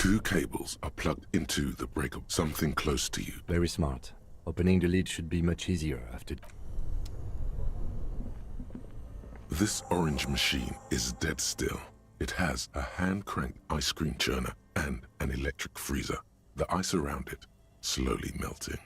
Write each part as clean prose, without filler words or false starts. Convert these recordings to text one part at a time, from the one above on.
Two cables are plugged into the breaker, something close to you. Very smart. Opening the lid should be much easier after... This orange machine is dead still. It has a hand-cranked ice cream churner and an electric freezer. The ice around it slowly melting.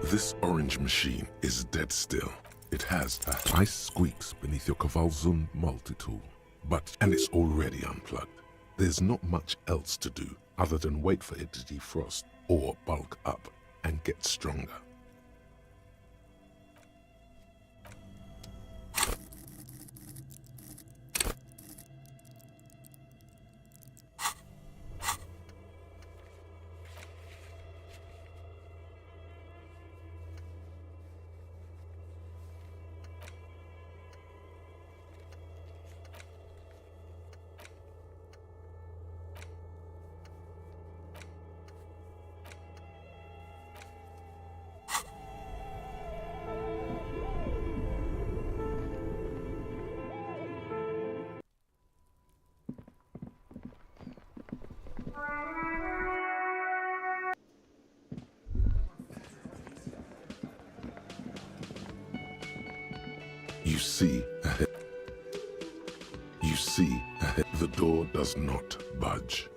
This orange machine is dead still. It has a ice squeaks beneath your Kavalzun multi-tool, and it's already unplugged. There's not much else to do other than wait for it to defrost or bulk up and get stronger. You see ahead. The door does not budge.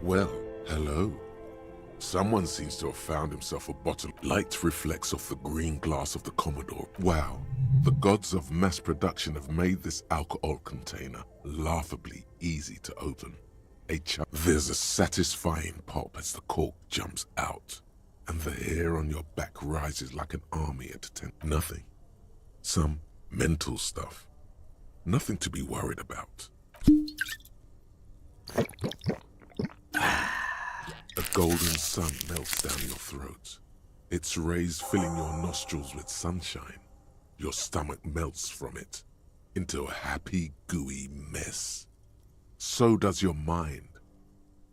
Well, hello. Someone seems to have found himself a bottle. Light reflects off the green glass of the Commodore. Wow, the gods of mass production have made this alcohol container laughably easy to open. There's a satisfying pop as the cork jumps out, and the hair on your back rises like an army at attention. Nothing. Some mental stuff. Nothing to be worried about. A golden sun melts down your throat. Its rays filling your nostrils with sunshine. Your stomach melts from it into a happy, gooey mess. So does your mind.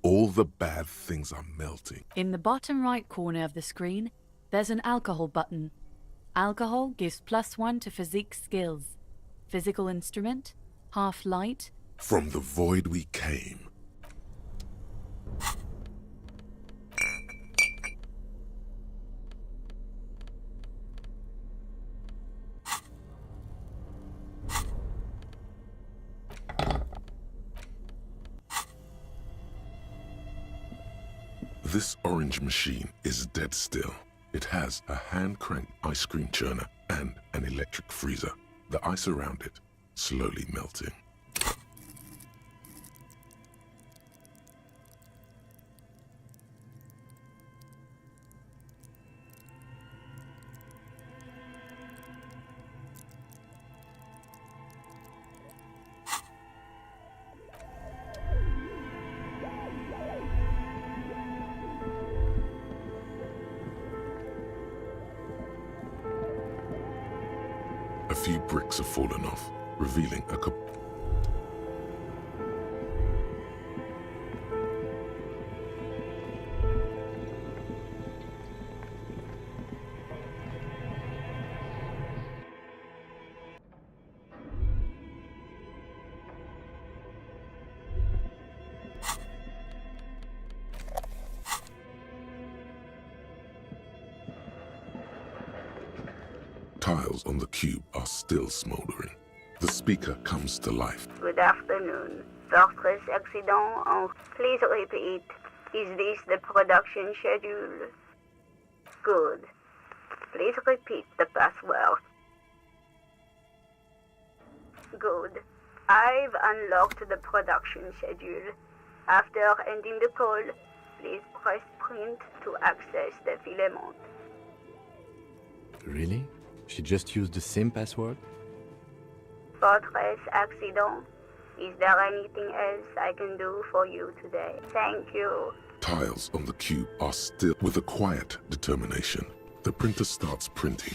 All the bad things are melting. In the bottom right corner of the screen, there's an alcohol button. Alcohol gives +1 to physique skills. Physical instrument, half light. From the void we came. This orange machine is dead still. It has a hand-cranked ice cream churner and an electric freezer. The ice around it slowly melting. A few bricks have fallen off, revealing a tiles on the cube are still smoldering. The speaker comes to life. Good afternoon. Fortress accident. Please repeat. Is this the production schedule? Good. Please repeat the password. Good. I've unlocked the production schedule. After ending the call, please press print to access the filament. Really? She just used the same password? Fortress accident. Is there anything else I can do for you today? Thank you. Tiles on the cube are still with a quiet determination. The printer starts printing.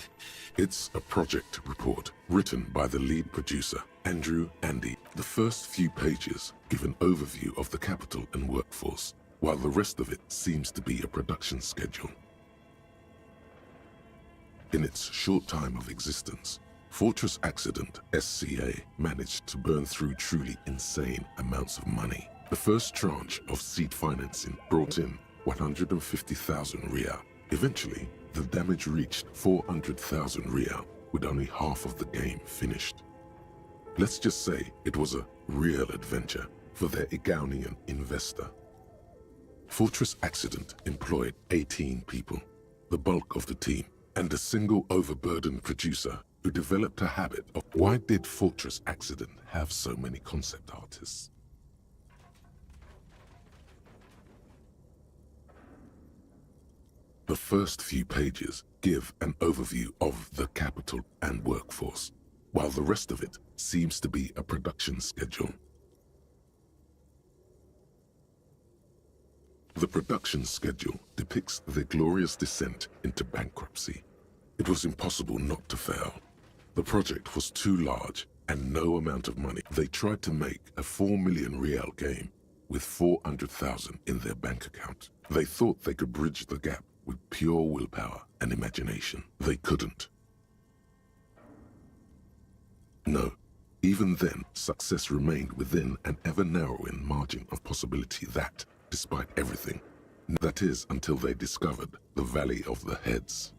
It's a project report written by the lead producer, Andrew Andy. The first few pages give an overview of the capital and workforce, while the rest of it seems to be a production schedule. In its short time of existence, Fortress Accident SCA managed to burn through truly insane amounts of money. The first tranche of seed financing brought in 150,000 Rial. Eventually, the damage reached 400,000 Rial, with only half of the game finished. Let's just say it was a real adventure for their Igaunian investor. Fortress Accident employed 18 people, the bulk of the team, and a single overburdened producer who developed a habit of why did Fortress Accident have so many concept artists? The first few pages give an overview of the capital and workforce, while the rest of it seems to be a production schedule. The production schedule depicts their glorious descent into bankruptcy. It was impossible not to fail. The project was too large and no amount of money. They tried to make a 4 million Rial game with 400,000 in their bank account. They thought they could bridge the gap with pure willpower and imagination. They couldn't. No, even then, success remained within an ever-narrowing margin of possibility that, despite everything, that is until they discovered the Valley of the Heads.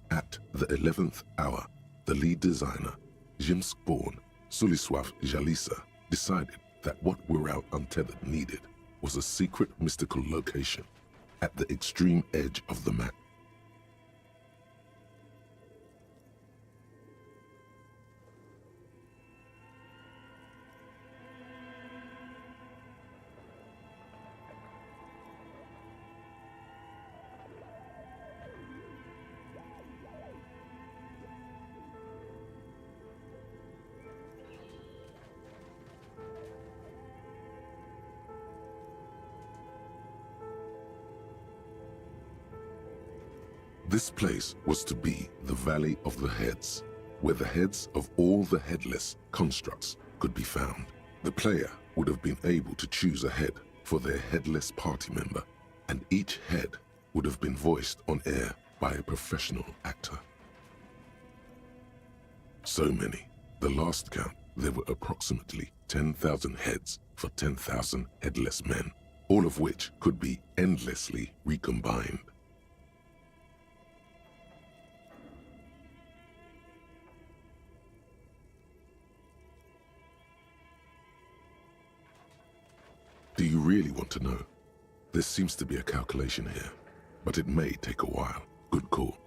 At the 11th hour, the lead designer, Jimsk-born Sulisław Jalisa, decided that what Wirral Untethered needed was a secret mystical location at the extreme edge of the map. This place was to be the Valley of the Heads, where the heads of all the headless constructs could be found. The player would have been able to choose a head for their headless party member, and each head would have been voiced on air by a professional actor. So many. The last count, there were approximately 10,000 heads for 10,000 headless men, all of which could be endlessly recombined. Do you really want to know? There seems to be a calculation here, but it may take a while. Good call.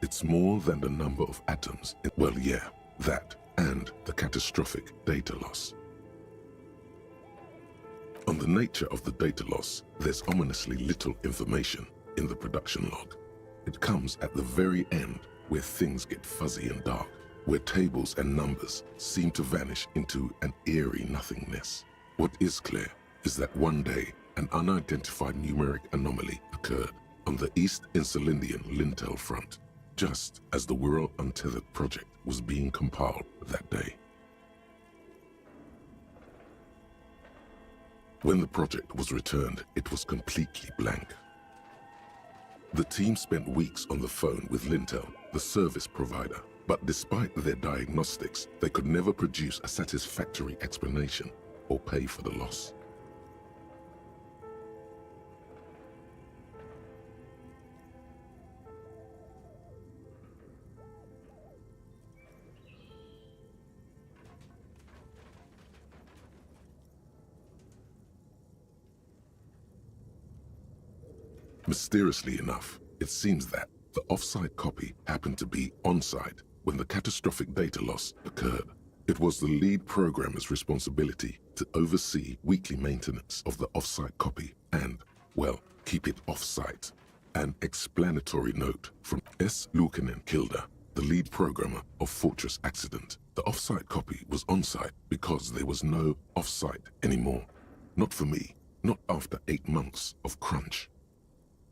It's more than the number of atoms. Well, yeah, that and the catastrophic data loss. On the nature of the data loss, there's ominously little information in the production log. It comes at the very end where things get fuzzy and dark, where tables and numbers seem to vanish into an eerie nothingness. What is clear is that one day an unidentified numeric anomaly occurred on the East Insulindian Lintel front, just as the World Untethered project was being compiled that day. When the project was returned, it was completely blank. The team spent weeks on the phone with Lintel, the service provider, but despite their diagnostics, they could never produce a satisfactory explanation or pay for the loss. Mysteriously enough, it seems that the off-site copy happened to be on-site when the catastrophic data loss occurred. It was the lead programmer's responsibility to oversee weekly maintenance of the off-site copy and, well, keep it off-site. An explanatory note from S. Luukinen Kilda, the lead programmer of Fortress Accident. The off-site copy was on-site because there was no off-site anymore. Not for me, not after 8 months of crunch.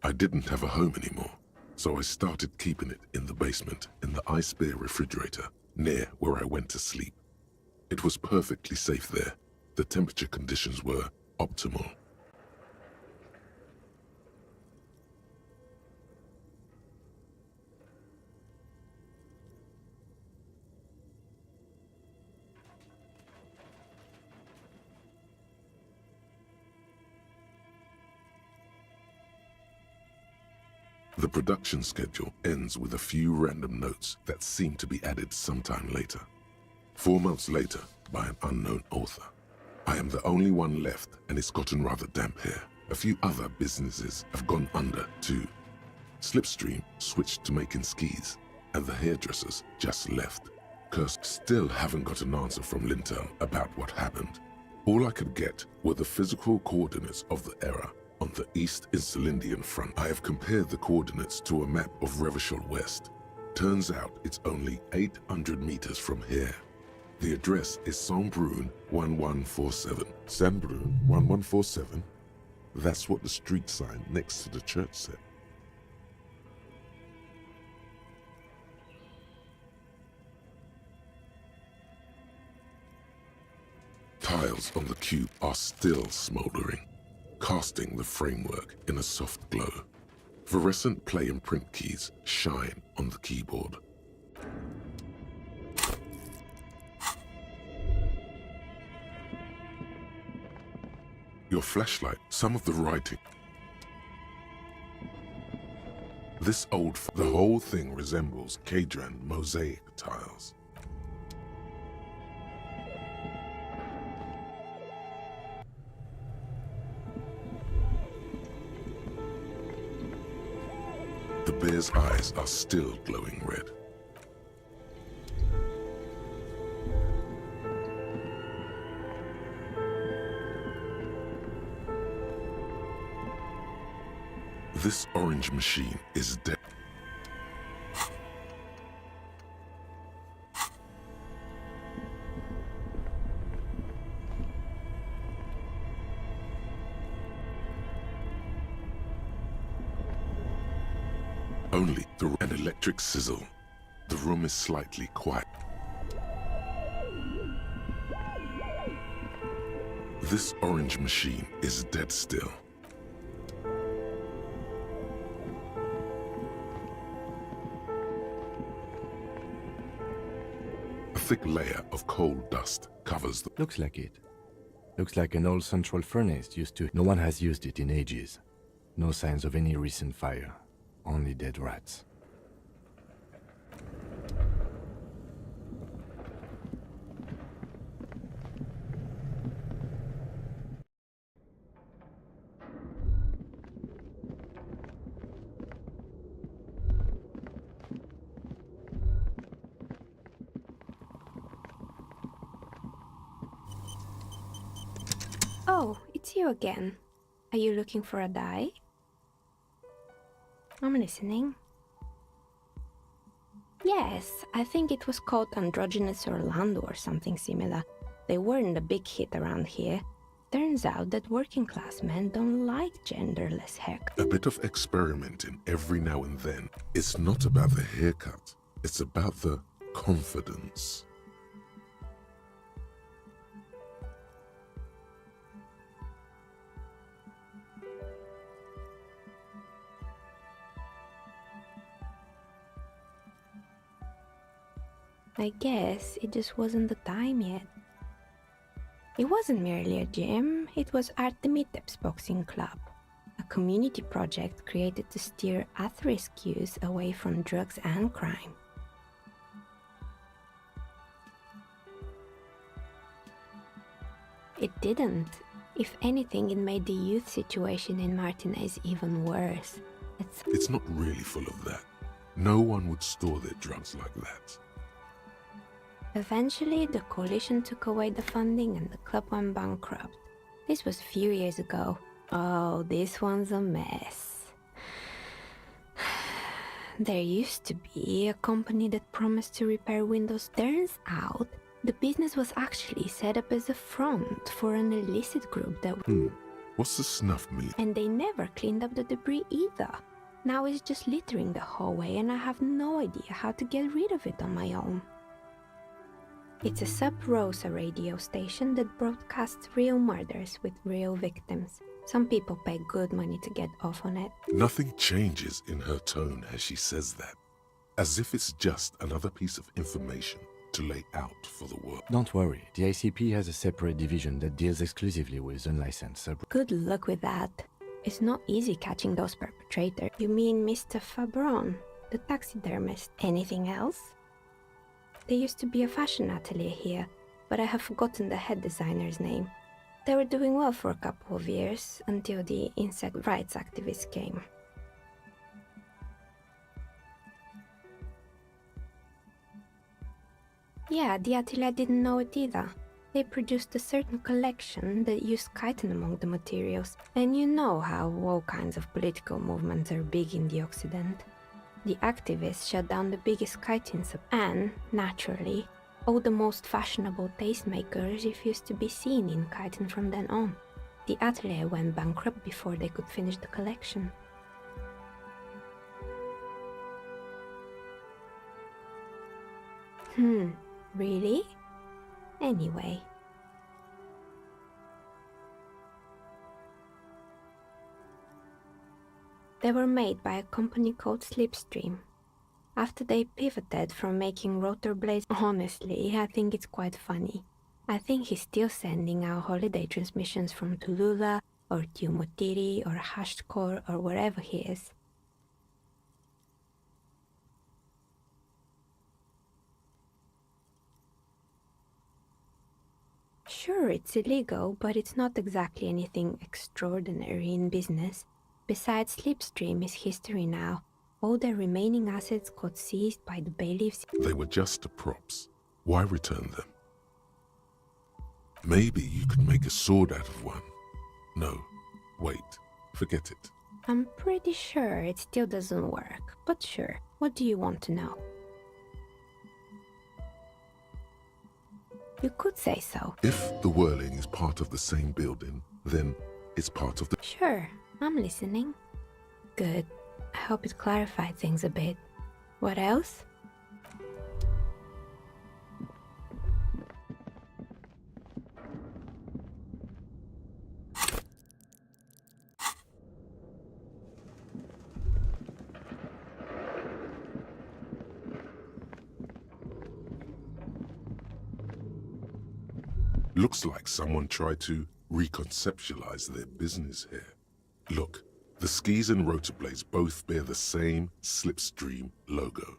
I didn't have a home anymore, so I started keeping it in the basement in the ice bear refrigerator near where I went to sleep. It was perfectly safe there. The temperature conditions were optimal. The production schedule ends with a few random notes that seem to be added sometime later. 4 months later, by an unknown author. I am the only one left, and it's gotten rather damp here. A few other businesses have gone under too. Slipstream switched to making skis, and the hairdressers just left. Cursed, still haven't got an answer from Lintel about what happened. All I could get were the physical coordinates of the error on the East Insulindian front. I have compared the coordinates to a map of Revachol West. Turns out it's only 800 meters from here. The address is Saint-Brun 1147. Saint-Brun 1147? That's what the street sign next to the church said. Tiles on the cube are still smoldering, casting the framework in a soft glow. Fluorescent play and print keys shine on the keyboard. Your flashlight, some of the writing. This the whole thing resembles Kadran mosaic tiles. The bear's eyes are still glowing red. This orange machine is dead. Only an electric sizzle. The room is slightly quiet. This orange machine is dead still. A thick layer of coal dust covers the... Looks like it. Looks like an old central furnace used to... No one has used it in ages. No signs of any recent fire. Only dead rats. Oh, it's you again. Are you looking for a dye? I'm listening. Yes, I think it was called Androgynous Orlando or something similar. They weren't a big hit around here. Turns out that working class men don't like genderless haircuts. A bit of experimenting every now and then. It's not about the haircut, it's about the confidence. I guess it just wasn't the time yet. It wasn't merely a gym, it was Artemiteps Boxing Club, a community project created to steer at-risk youth away from drugs and crime. It didn't. If anything, it made the youth situation in Martinez even worse. It's not really full of that. No one would store their drugs like that. Eventually, the coalition took away the funding and the club went bankrupt. This was a few years ago. Oh, this one's a mess. There used to be a company that promised to repair windows. Turns out, the business was actually set up as a front for an illicit group that... What's the snuff mean? And they never cleaned up the debris either. Now it's just littering the hallway and I have no idea how to get rid of it on my own. It's a sub-Rosa radio station that broadcasts real murders with real victims. Some people pay good money to get off on it. Nothing changes in her tone as she says that, as if it's just another piece of information to lay out for the world. Don't worry, the ICP has a separate division that deals exclusively with unlicensed sub... Good luck with that. It's not easy catching those perpetrators. You mean Mr. Fabron, the taxidermist? Anything else? There used to be a fashion atelier here, but I have forgotten the head designer's name. They were doing well for a couple of years, until the insect rights activists came. Yeah, the atelier didn't know it either. They produced a certain collection that used chitin among the materials, and you know how all kinds of political movements are big in the Occident. The activists shut down the biggest chitin sub, and, naturally, all the most fashionable tastemakers refused to be seen in chitin from then on. The atelier went bankrupt before they could finish the collection. Really? Anyway. They were made by a company called Slipstream. After they pivoted from making rotor blades, honestly, I think it's quite funny. I think he's still sending out holiday transmissions from Tulula, or Tiumotiri, or Hashtkor, or wherever he is. Sure, it's illegal, but it's not exactly anything extraordinary in business. Besides, Slipstream is history now. All their remaining assets got seized by the bailiffs. They were just props. Why return them? Maybe you could make a sword out of one. No, wait, forget it. I'm pretty sure it still doesn't work, but sure. What do you want to know? You could say so. If the whirling is part of the same building, then it's part of the... Sure, I'm listening. Good. I hope it clarified things a bit. What else? Looks like someone tried to reconceptualize their business here. Look, the skis and rotor blades both bear the same Slipstream logo.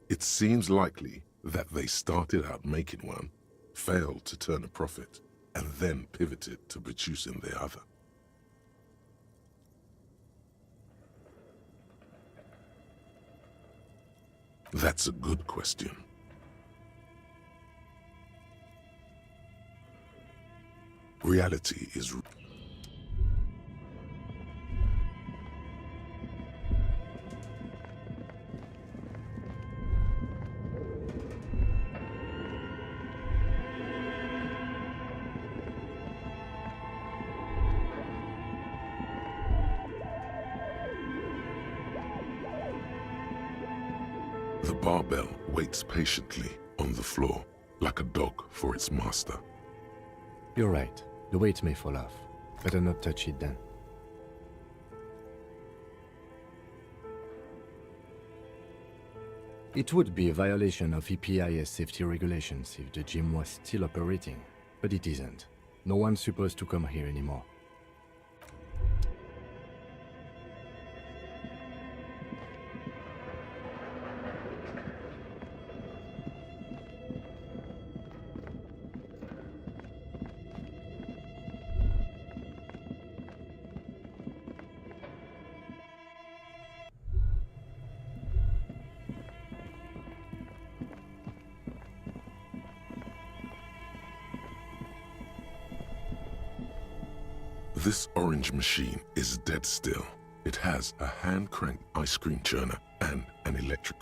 It seems likely that they started out making one, failed to turn a profit, and then pivoted to producing the other. That's a good question. Reality is... The barbell waits patiently on the floor, like a dog for its master. You're right. The weight may fall off. Better not touch it then. It would be a violation of EPIS safety regulations if the gym was still operating, but it isn't. No one's supposed to come here anymore. This orange machine is dead still. It has a hand-cranked ice cream churner and an electric...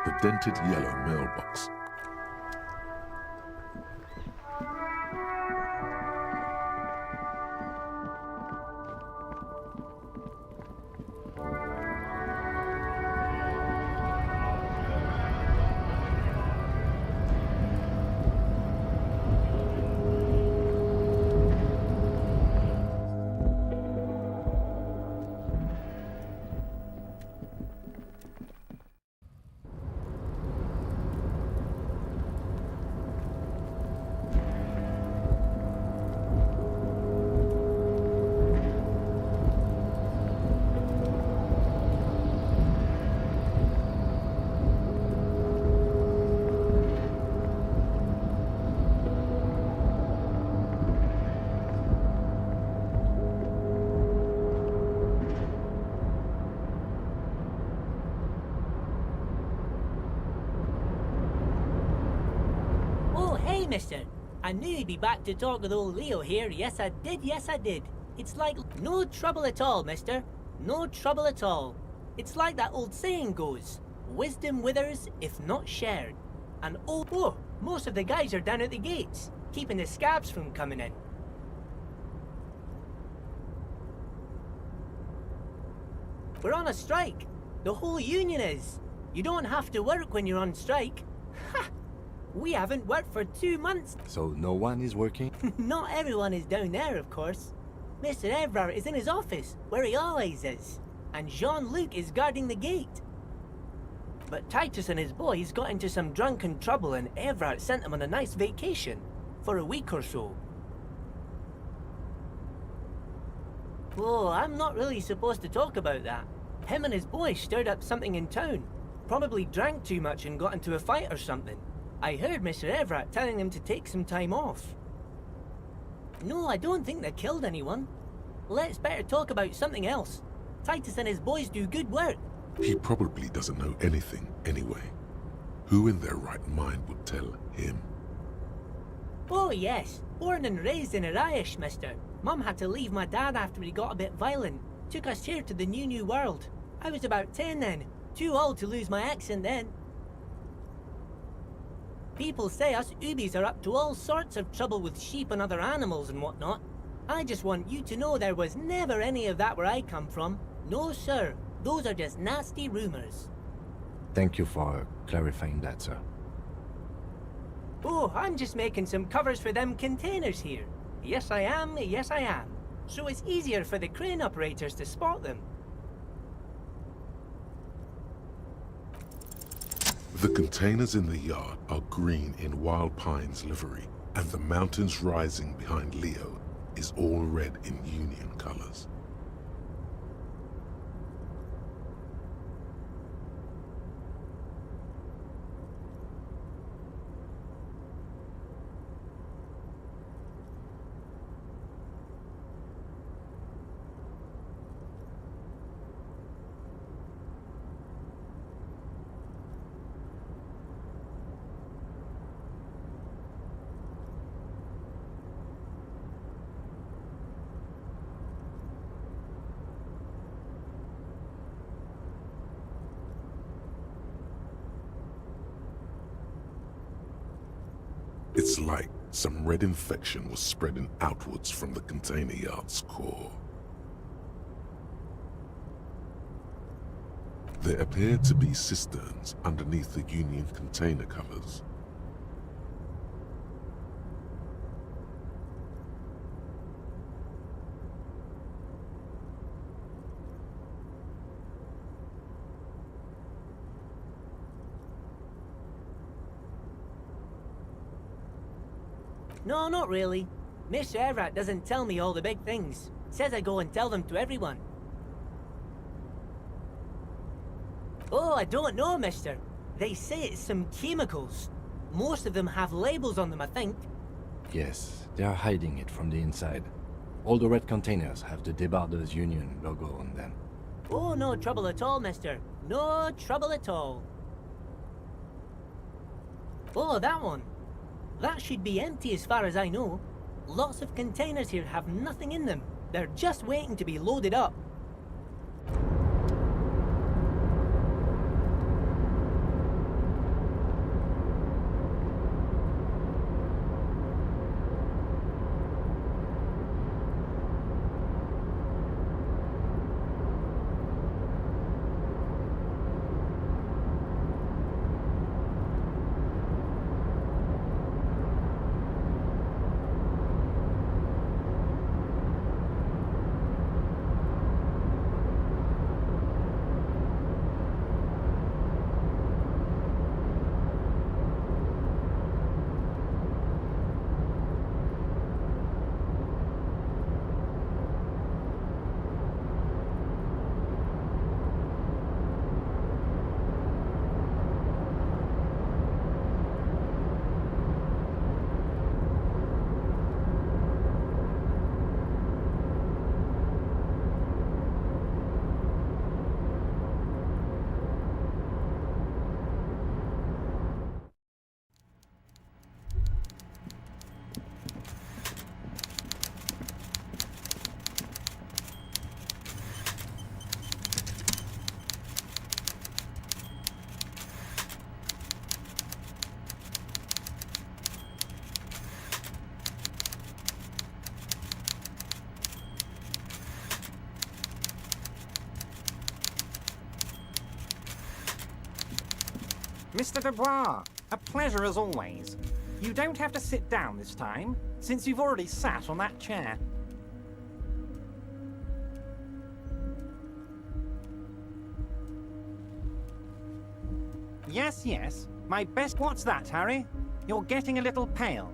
The dented yellow mailbox. Mister. I knew you'd be back to talk with old Leo here. Yes, I did. Yes, I did. It's like no trouble at all, mister. No trouble at all. It's like that old saying goes, wisdom withers if not shared. And oh, most of the guys are down at the gates, keeping the scabs from coming in. We're on a strike. The whole union is. You don't have to work when you're on strike. Ha! We haven't worked for 2 months. So no one is working? Not everyone is down there, of course. Mr. Evrard is in his office, where he always is. And Jean-Luc is guarding the gate. But Titus and his boys got into some drunken trouble and Evrard sent them on a nice vacation. For a week or so. Oh, I'm not really supposed to talk about that. Him and his boys stirred up something in town. Probably drank too much and got into a fight or something. I heard Mr. Evrard telling them to take some time off. No, I don't think they killed anyone. Let's better talk about something else. Titus and his boys do good work. He probably doesn't know anything anyway. Who in their right mind would tell him? Oh yes, born and raised in Arish, mister. Mum had to leave my dad after he got a bit violent. Took us here to the new world. I was about 10 then. Too old to lose my accent then. People say us Ubis are up to all sorts of trouble with sheep and other animals and whatnot. I just want you to know there was never any of that where I come from. No sir, those are just nasty rumors. Thank you for clarifying that, sir. Oh, I'm just making some covers for them containers here. Yes I am, yes I am. so it's easier for the crane operators to spot them. The containers in the yard are green in Wild Pine's livery, and the mountains rising behind Leo is all red in Union colors. It's like some red infection was spreading outwards from the container yard's core. There appear to be cisterns underneath the Union container covers. No, not really. Mr. Everett doesn't tell me all the big things. Says I go and tell them to everyone. Oh, I don't know, mister. They say it's some chemicals. Most of them have labels on them, I think. Yes, they are hiding it from the inside. All the red containers have the Debarders Union logo on them. Oh, no trouble at all, mister. No trouble at all. Oh, that one. That should be empty as far as I know. Lots of containers here have nothing in them. They're just waiting to be loaded up. Mr. Dubois, a pleasure as always. You don't have to sit down this time, since you've already sat on that chair. Yes, yes, my best... What's that, Harry? You're getting a little pale.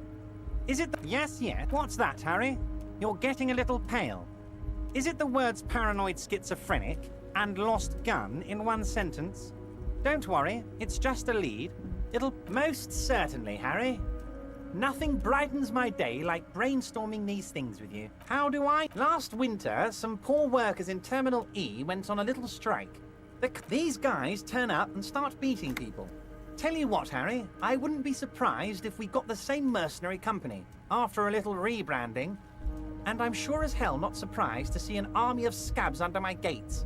Is it the... Yes, yes, what's that, Harry? You're getting a little pale. Is it the words paranoid schizophrenic and lost gun in one sentence? Don't worry, it's just a lead. It'll... Most certainly, Harry. Nothing brightens my day like brainstorming these things with you. How do I... Last winter, some poor workers in Terminal E went on a little strike. These guys turn up and start beating people. Tell you what, Harry, I wouldn't be surprised if we got the same mercenary company after a little rebranding. And I'm sure as hell not surprised to see an army of scabs under my gates.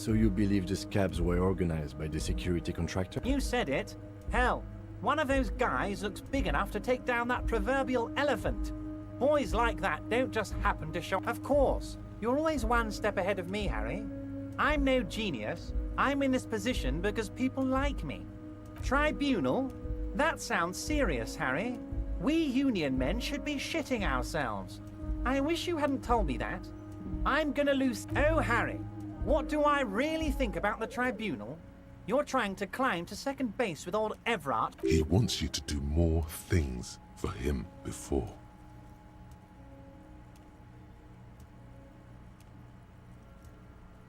So you believe the scabs were organized by the security contractor? You said it. Hell, one of those guys looks big enough to take down that proverbial elephant. Boys like that don't just happen to show. Of course, you're always one step ahead of me, Harry. I'm no genius. I'm in this position because people like me. Tribunal? That sounds serious, Harry. We union men should be shitting ourselves. I wish you hadn't told me that. I'm gonna lose. Oh, Harry, what do I really think about the tribunal? You're trying to climb to second base with old Everard. He wants you to do more things for him before.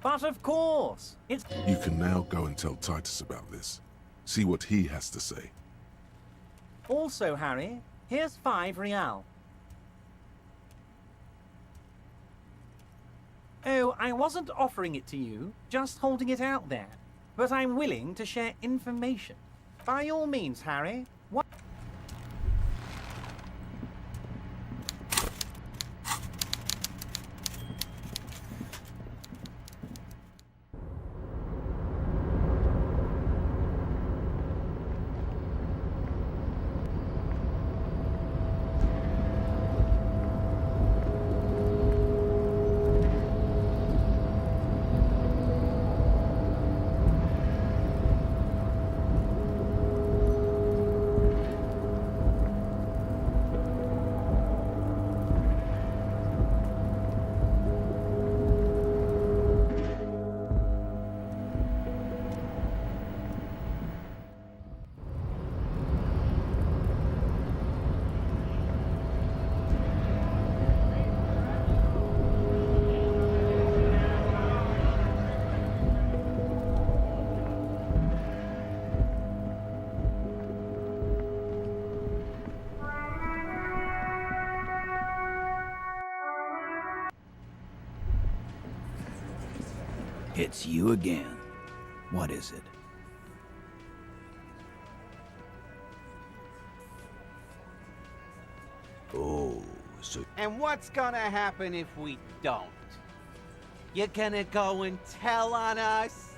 But of course, it's... You can now go and tell Titus about this. See what he has to say. Also, Harry, here's 5 real. Oh, I wasn't offering it to you, just holding it out there. But I'm willing to share information. By all means, Harry. What? It's you again. What is it? Oh, so... And what's gonna happen if we don't? You gonna go and tell on us?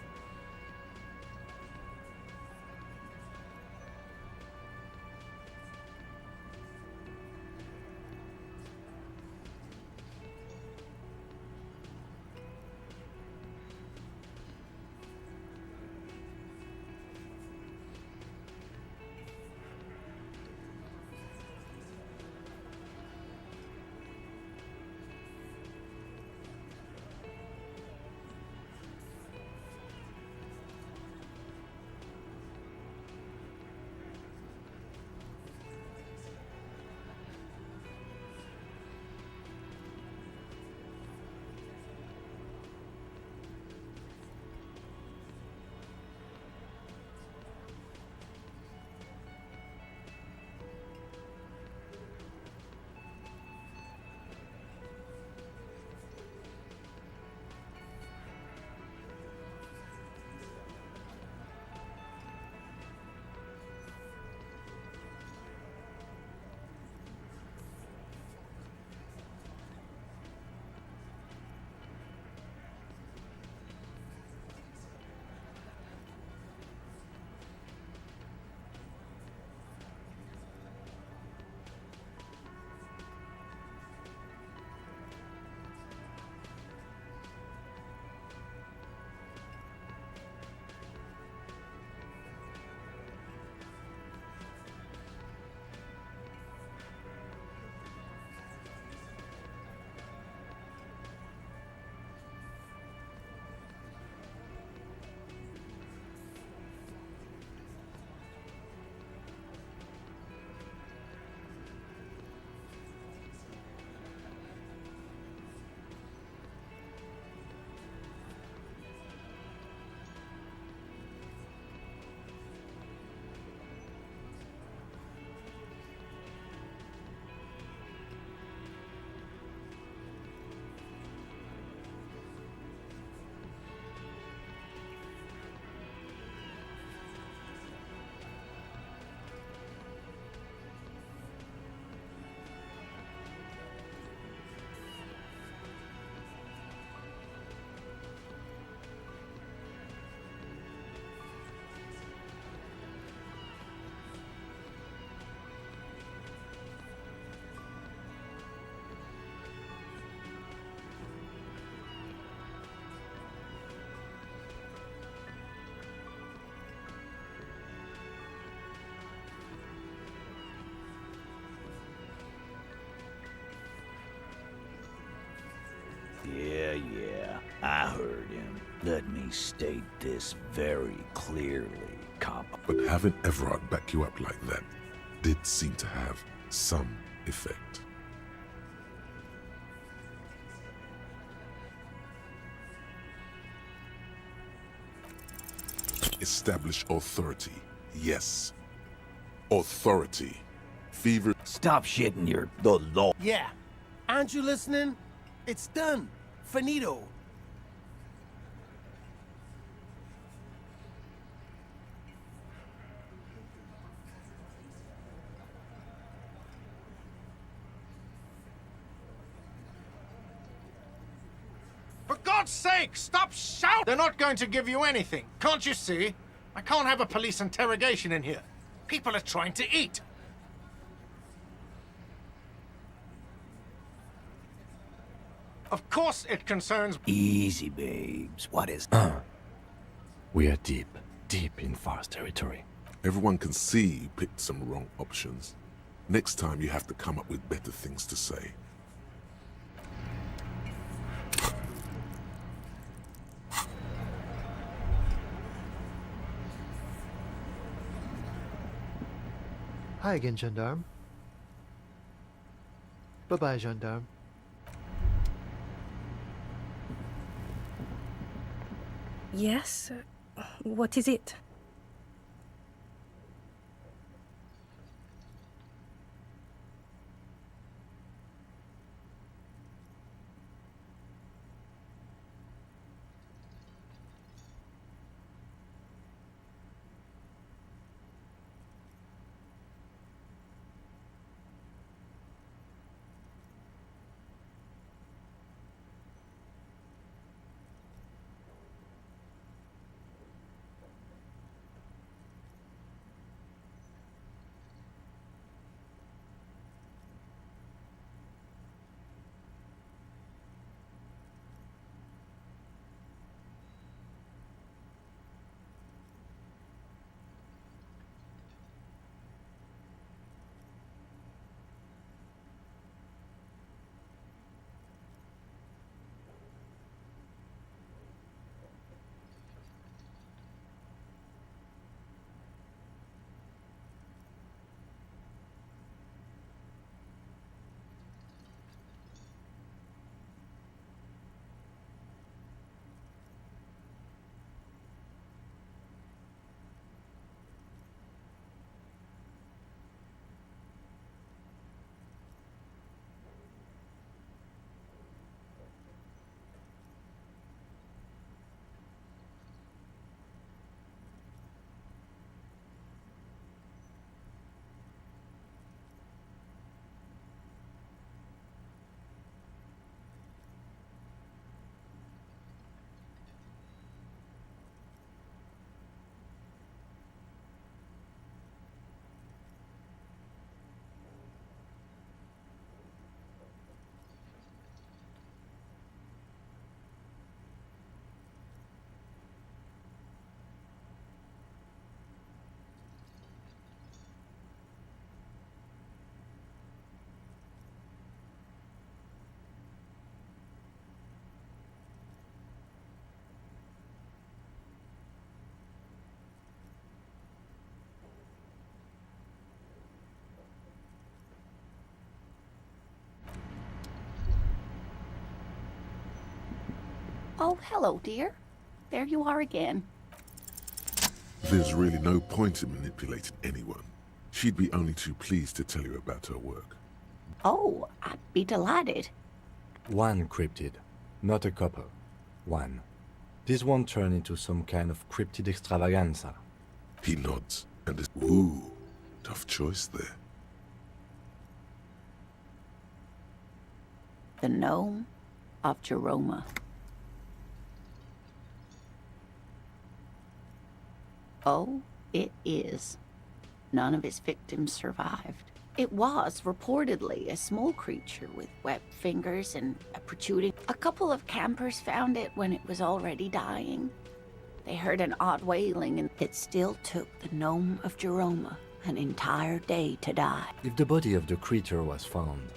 heard him. Let me state this very clearly, Cop. But having Everard back you up like that did seem to have some effect. Establish authority. Yes. Authority. Fever. Stop shitting the law. Yeah. Aren't you listening? It's done. Finito. For God's sake, stop shouting! They're not going to give you anything. Can't you see? I can't have a police interrogation in here. People are trying to eat. Of course it concerns... Easy, babes. What is... We are deep, deep in Far's territory. Everyone can see you picked some wrong options. Next time you have to come up with better things to say. Hi again, Gendarme. Bye-bye, Gendarme. Yes? What is it? Oh, hello, dear. There you are again. There's really no point in manipulating anyone. She'd be only too pleased to tell you about her work. Oh, I'd be delighted. One cryptid, not a couple. One. This won't turn into some kind of cryptid extravaganza. He nods and is... Ooh, tough choice there. The gnome of Jeroma. Oh, it is. None of his victims survived. It was reportedly a small creature with webbed fingers and a protruding... A couple of campers found it when it was already dying. They heard an odd wailing, and it still took the gnome of Jeroma an entire day to die. If the body of the creature was found,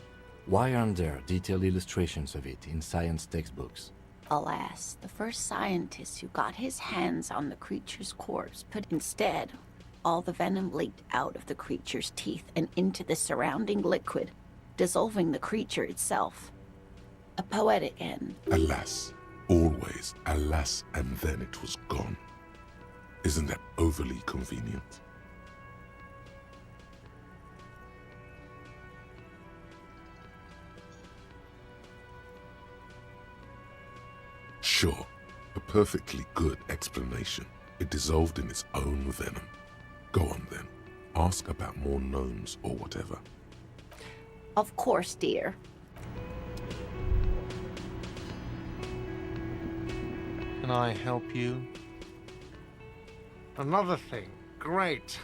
why aren't there detailed illustrations of it in science textbooks? Alas, the first scientist who got his hands on the creature's corpse put instead, all the venom leaked out of the creature's teeth and into the surrounding liquid, dissolving the creature itself. A poetic end. Alas, always alas, and then it was gone. Isn't that overly convenient? Sure, a perfectly good explanation. It dissolved in its own venom. Go on then. Ask about more gnomes or whatever. Of course, dear. Can I help you? Another thing. Great.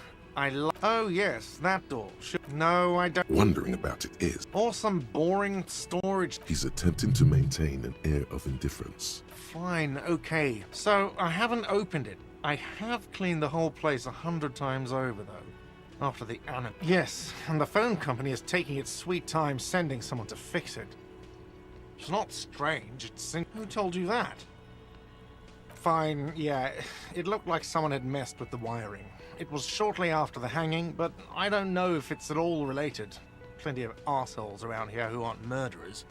Oh, yes, that door. No, I don't. Wondering about it is. Or some boring storage. He's attempting to maintain an air of indifference. Fine, okay. So, I haven't opened it. I have cleaned the whole place 100 times over, though. After the anime. Yes, and the phone company is taking its sweet time sending someone to fix it. It's not strange, it's... Who told you that? Fine, yeah, it looked like someone had messed with the wiring. It was shortly after the hanging, but I don't know if it's at all related. Plenty of arseholes around here who aren't murderers.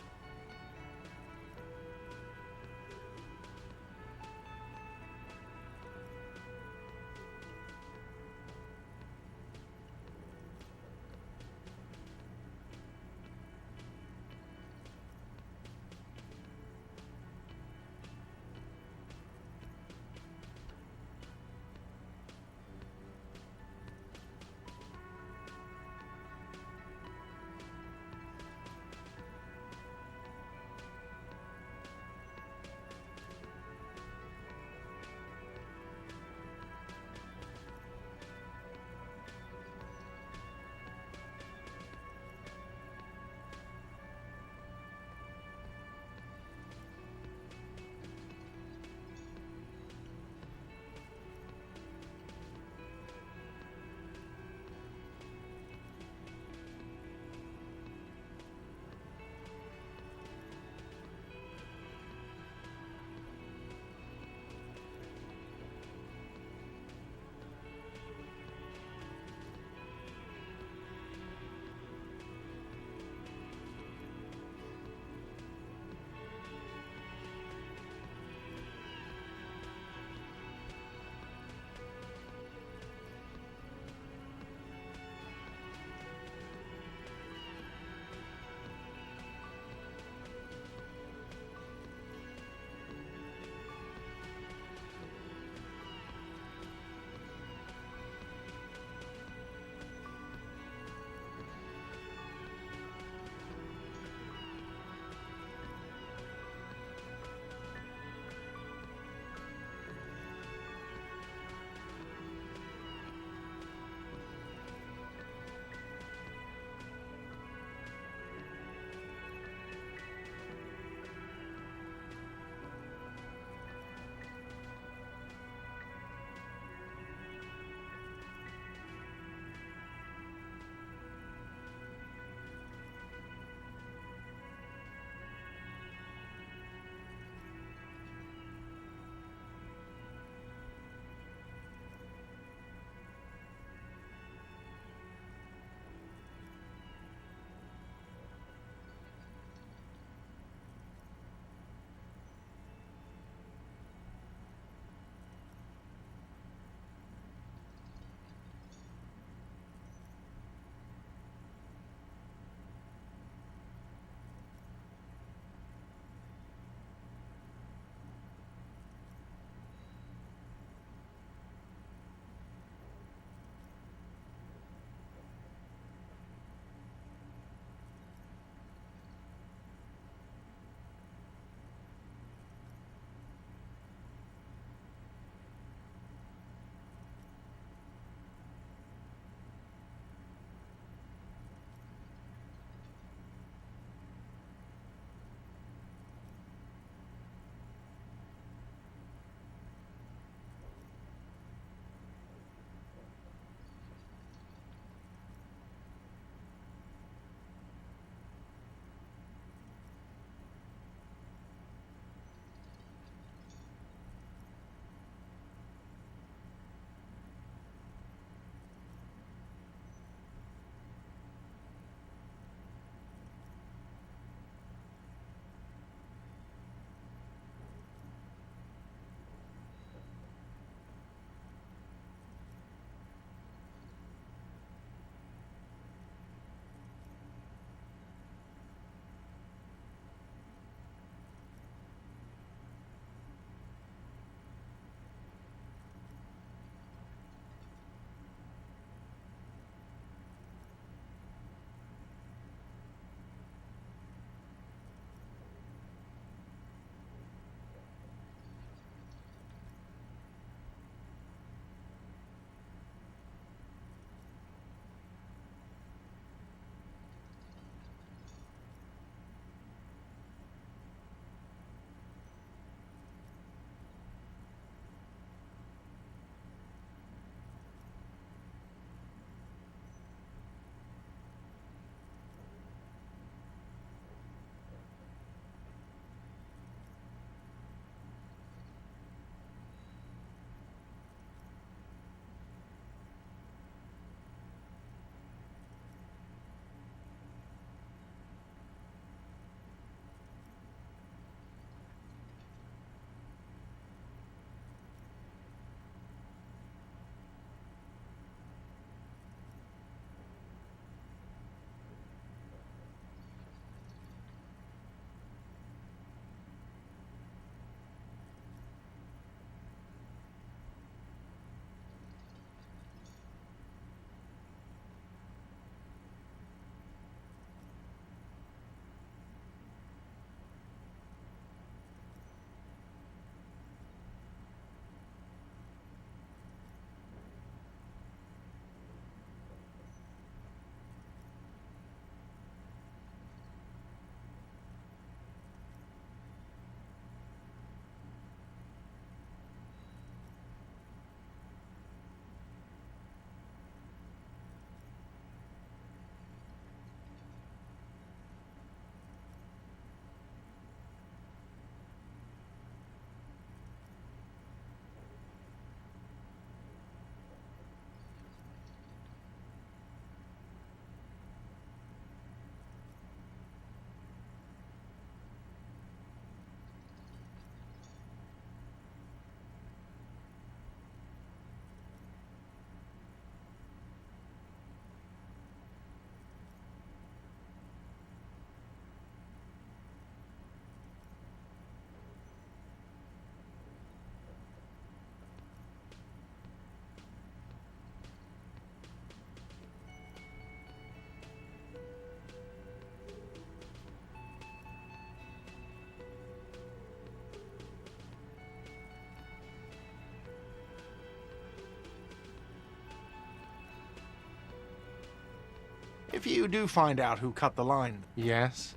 If you do find out who cut the line, yes?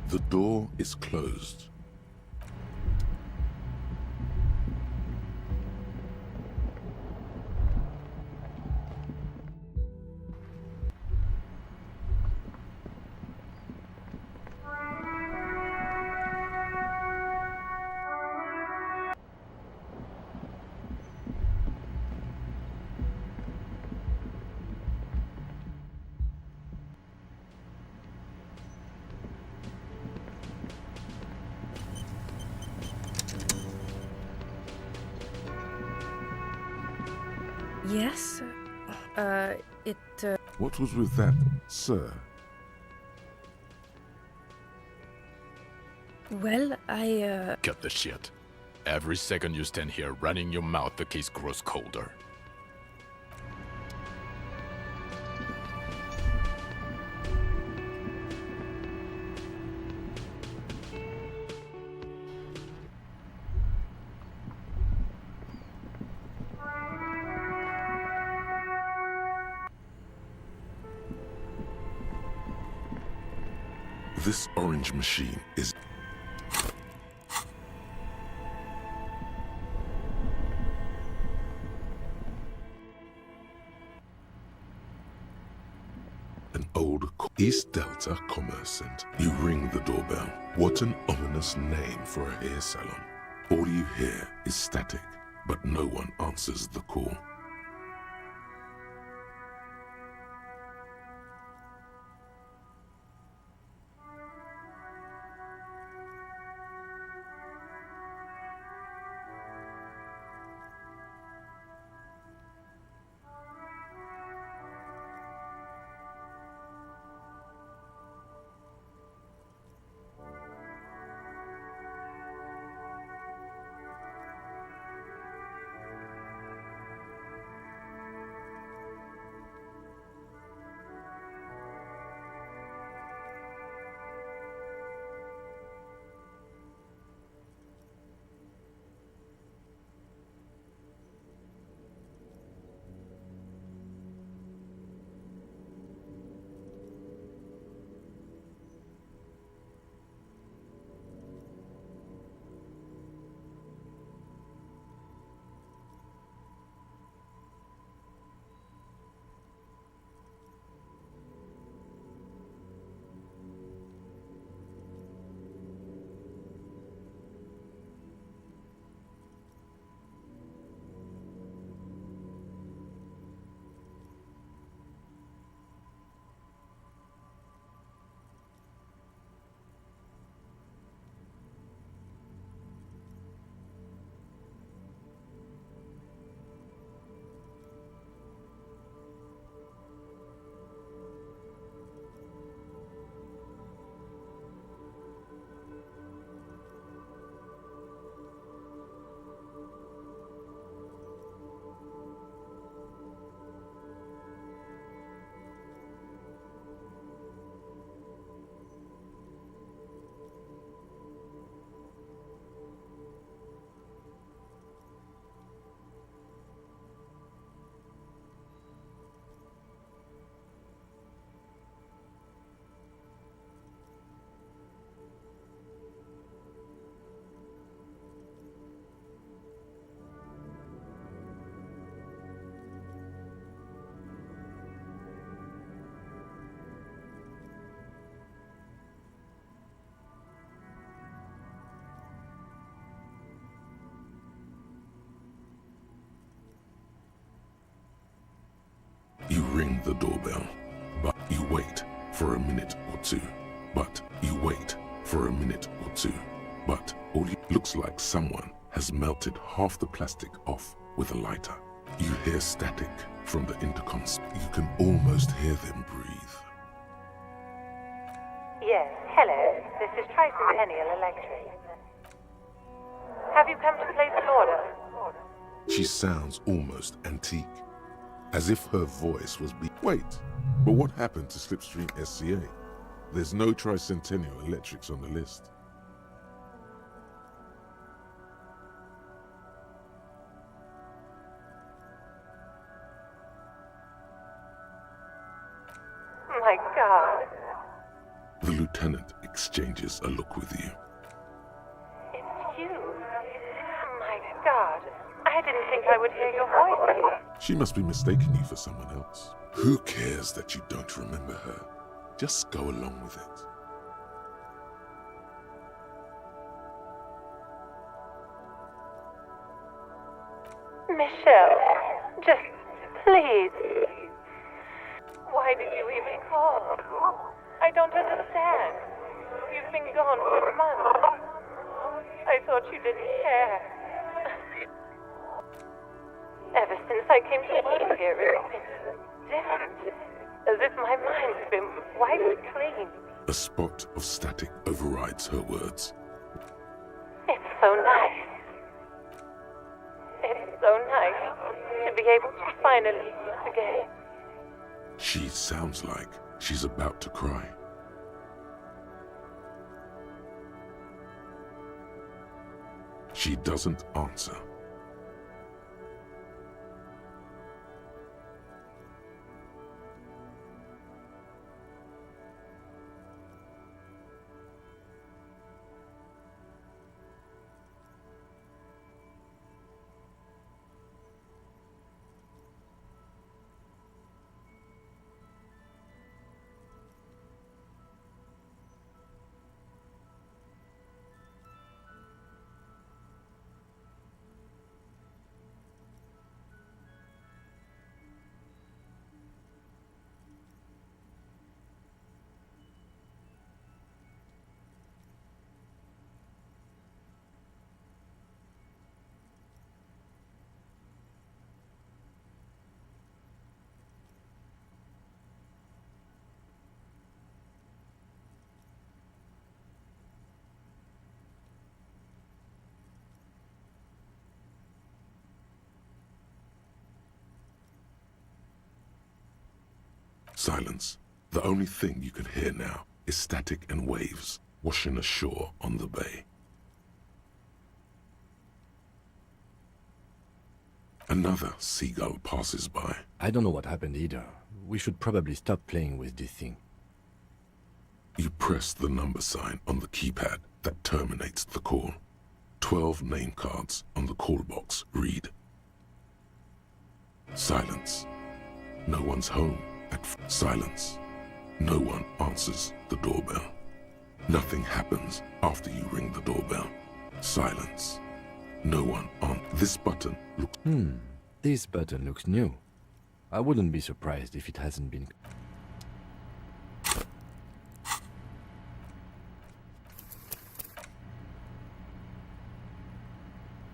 The door is closed. Yes? What was with that, sir? Well, I, Cut the shit. Every second you stand here running your mouth, the case grows colder. This orange machine is... an old East Delta Commerce Center. You ring the doorbell. What an ominous name for a hair salon. All you hear is static, but no one answers the call. You ring the doorbell, but you wait for a minute or two. But you wait for a minute or two. But all you looks like someone has melted half the plastic off with a lighter. You hear static from the intercoms. You can almost hear them breathe. Yes, hello. This is Tricentennial Electric. Have you come to place an order? She sounds almost antique, as if her voice was Wait, but what happened to Slipstream SCA? There's no Tricentennial Electrics on the list. My God. The lieutenant exchanges a look with you. It's you. My God. I didn't think I would hear your voice. She must be mistaking you for someone else. Who cares that you don't remember her? Just go along with it. Michelle, just please. Why did you even call? I don't understand. You've been gone for months. I thought you didn't care. Ever since I came to live here, it's been different. As if my mind's been wiped clean. A spot of static overrides her words. It's so nice. It's so nice to be able to finally meet again. She sounds like she's about to cry. She doesn't answer. Silence. The only thing you can hear now is static and waves washing ashore on the bay. Another seagull passes by. I don't know what happened either. We should probably stop playing with this thing. You press the number sign on the keypad that terminates the call. 12 name cards on the call box read. Silence. No one's home. Silence. No one answers the doorbell. Nothing happens after you ring the doorbell. Silence. No one on this button looks... This button looks new. I wouldn't be surprised if it hasn't been...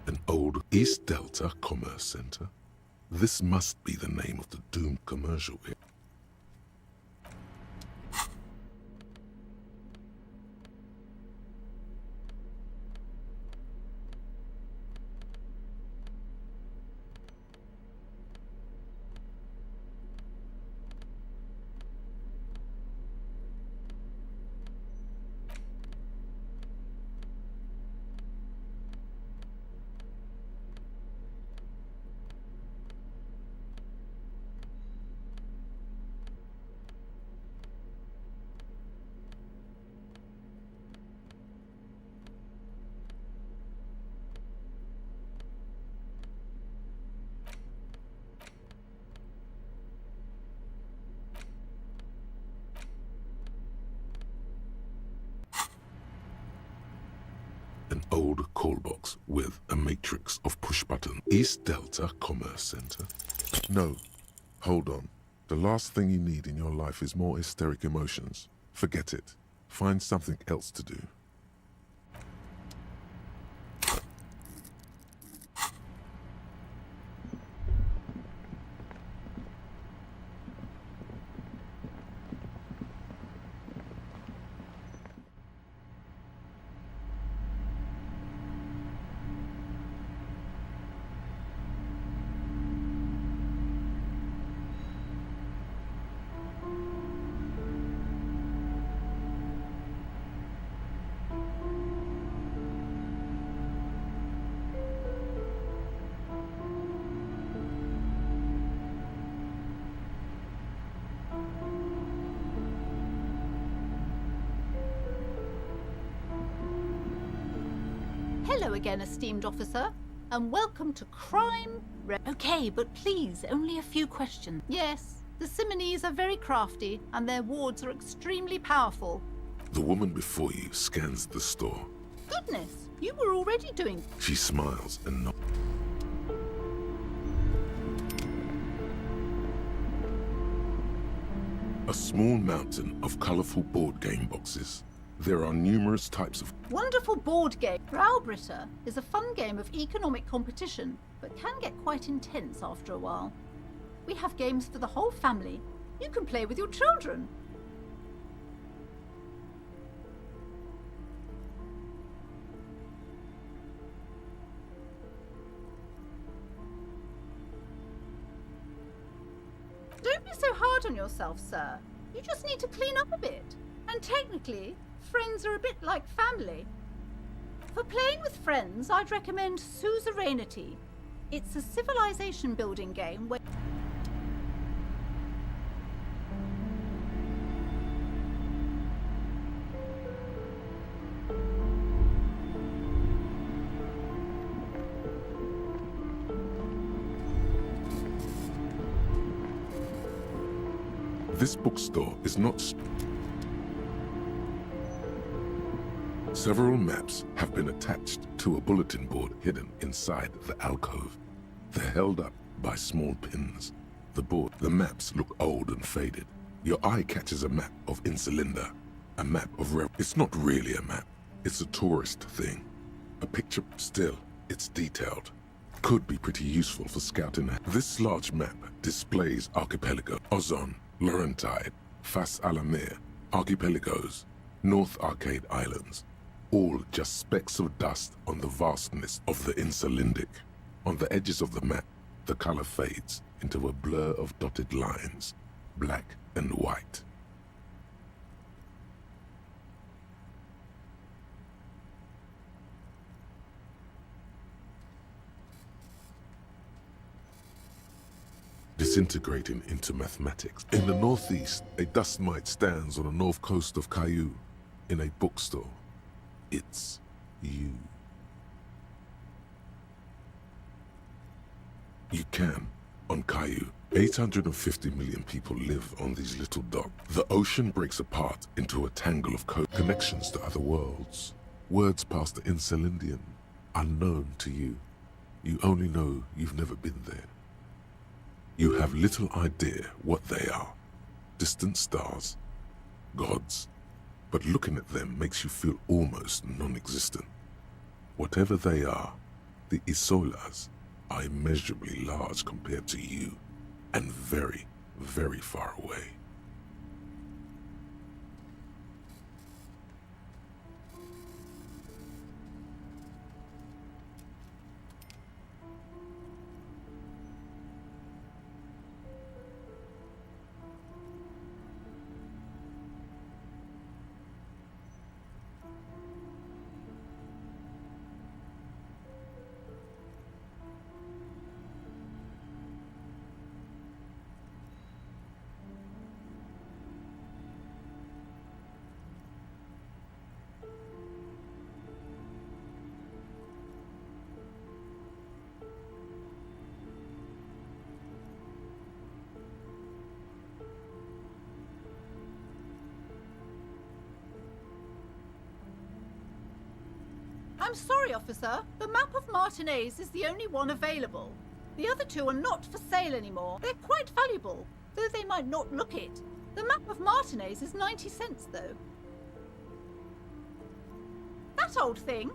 An old East Delta Commerce Center. This must be the name of the doomed commercial here. An old call box with a matrix of push buttons. East Delta Commerce Center. No, hold on. The last thing you need in your life is more hysteric emotions. Forget it. Find something else to do. Hello again, esteemed officer, and welcome to Crime... Okay, but please, only a few questions. Yes, the Simonese are very crafty, and their wards are extremely powerful. The woman before you scans the store. Goodness, you were already doing... She smiles and nods. A small mountain of colorful board game boxes. There are numerous types of... Wonderful board game. Browbritter is a fun game of economic competition, but can get quite intense after a while. We have games for the whole family. You can play with your children. Don't be so hard on yourself, sir. You just need to clean up a bit. And technically, friends are a bit like family. For playing with friends, I'd recommend Suzerainty. It's a civilization building game where... This bookstore is not... Several maps have been attached to a bulletin board hidden inside the alcove. They're held up by small pins. The maps look old and faded. Your eye catches a map of Insulinda, a map of It's not really a map. It's a tourist thing. A picture still, it's detailed. Could be pretty useful for scouting. This large map displays archipelago, Ozon, Laurentide, Fas Alamir, archipelagos, North Arcade Islands, all just specks of dust on the vastness of the Insulindic. On the edges of the map, the color fades into a blur of dotted lines, black and white. Disintegrating into mathematics. In the northeast, a dust mite stands on the north coast of Caillou in a bookstore. It's you. You can, on Caillou. 850 million people live on these little dots. The ocean breaks apart into a tangle of connections to other worlds. Words past the Insulindian, unknown to you. You only know you've never been there. You have little idea what they are. Distant stars, gods, but looking at them makes you feel almost non-existent. Whatever they are, the Isolas are immeasurably large compared to you, and very, very far away. I'm sorry, officer. The map of Martinez is the only one available. The other two are not for sale anymore. They're quite valuable, though they might not look it. The map of Martinez is 90 cents, though. That old thing?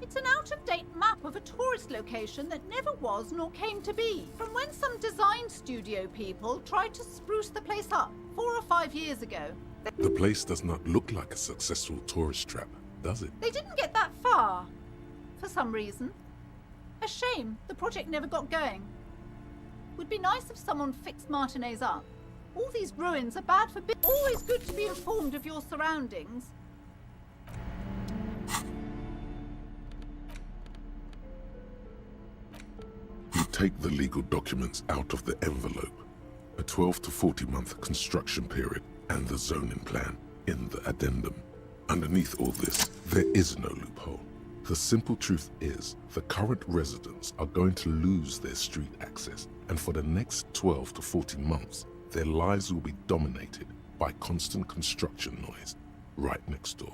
It's an out-of-date map of a tourist location that never was nor came to be. From when some design studio people tried to spruce the place up 4 or 5 years ago. The place does not look like a successful tourist trap, does it? They didn't get that far, for some reason. A shame the project never got going. Would be nice if someone fixed Martinez up. All these ruins are bad for business. Always good to be informed of your surroundings. You take the legal documents out of the envelope. A 12 to 40 month construction period and the zoning plan in the addendum. Underneath all this, there is no loophole. The simple truth is, the current residents are going to lose their street access, and for the next 12 to 14 months, their lives will be dominated by constant construction noise right next door.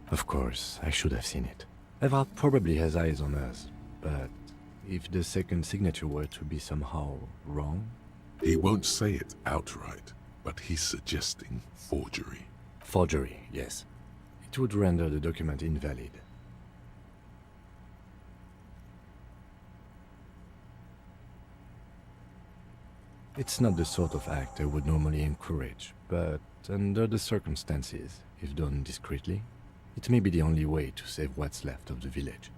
Of course, I should have seen it. Evrard probably has eyes on us, but if the second signature were to be somehow wrong? He won't say it outright, but he's suggesting forgery. Forgery, yes. It would render the document invalid. It's not the sort of act I would normally encourage, but under the circumstances, if done discreetly, it may be the only way to save what's left of the village.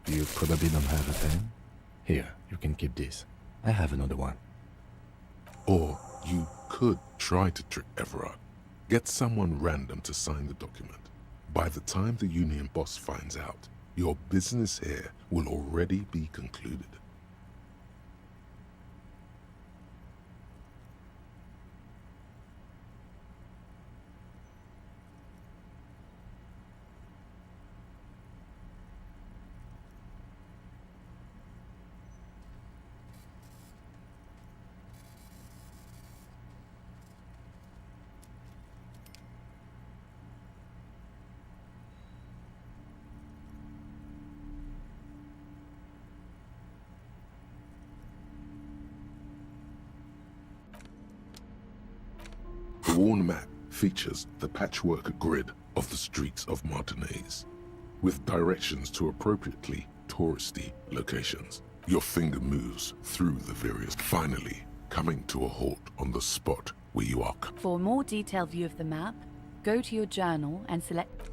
You probably don't have a pen? Here, you can keep this. I have another one. Or you could try to trick Everard. Get someone random to sign the document. By the time the union boss finds out, your business here will already be concluded. The worn map features the patchwork grid of the streets of Martinez, with directions to appropriately touristy locations. Your finger moves through the various, finally coming to a halt on the spot where you are. For a more detailed view of the map, go to your journal and select...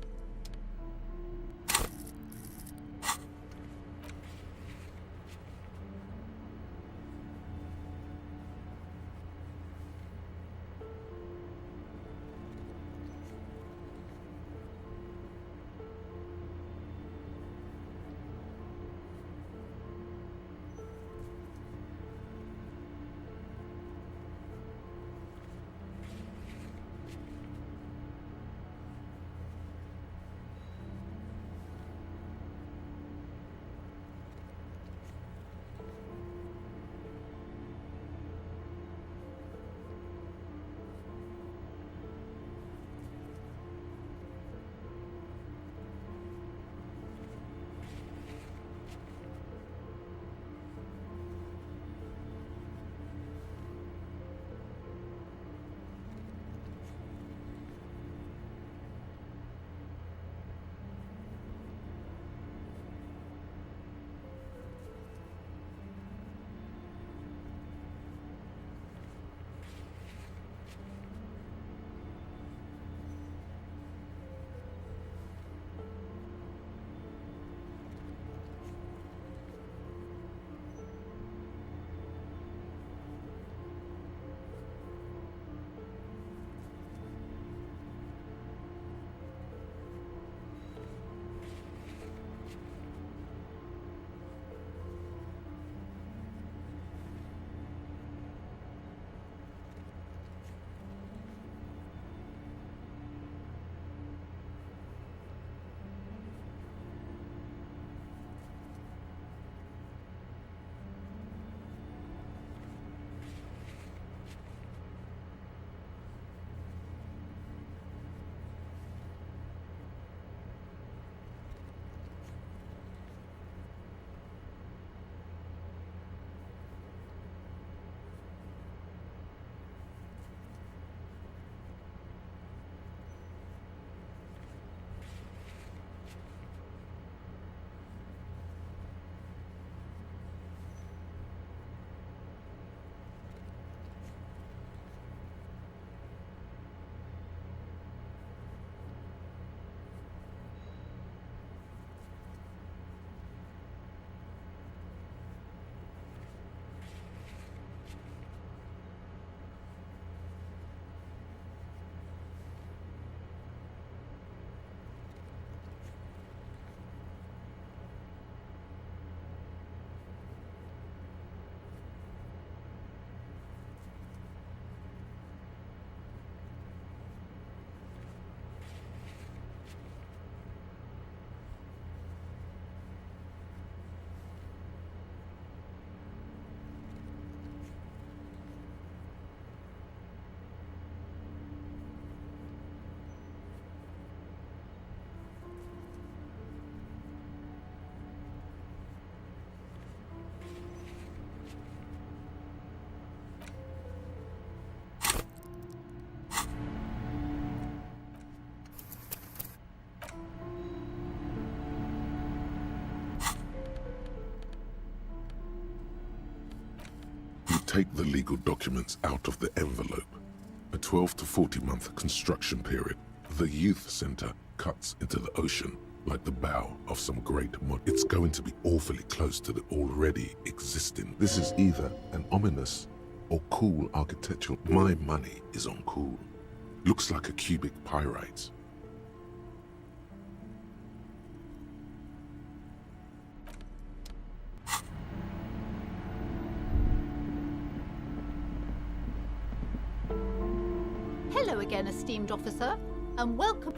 Take the legal documents out of the envelope. A 12 to 40 month construction period. The youth center cuts into the ocean like the bow of some great mod. It's going to be awfully close to the already existing. This is either an ominous or cool architectural. My money is on cool. Looks like a cubic pyrite. Hello again, esteemed officer, and welcome.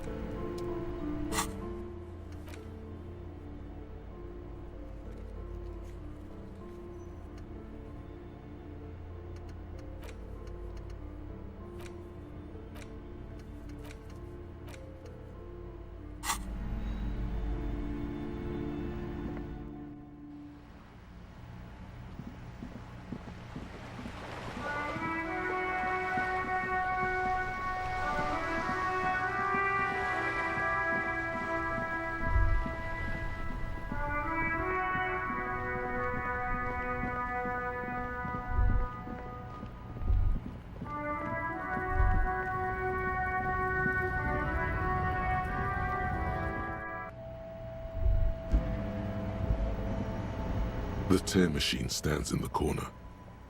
The tear machine stands in the corner.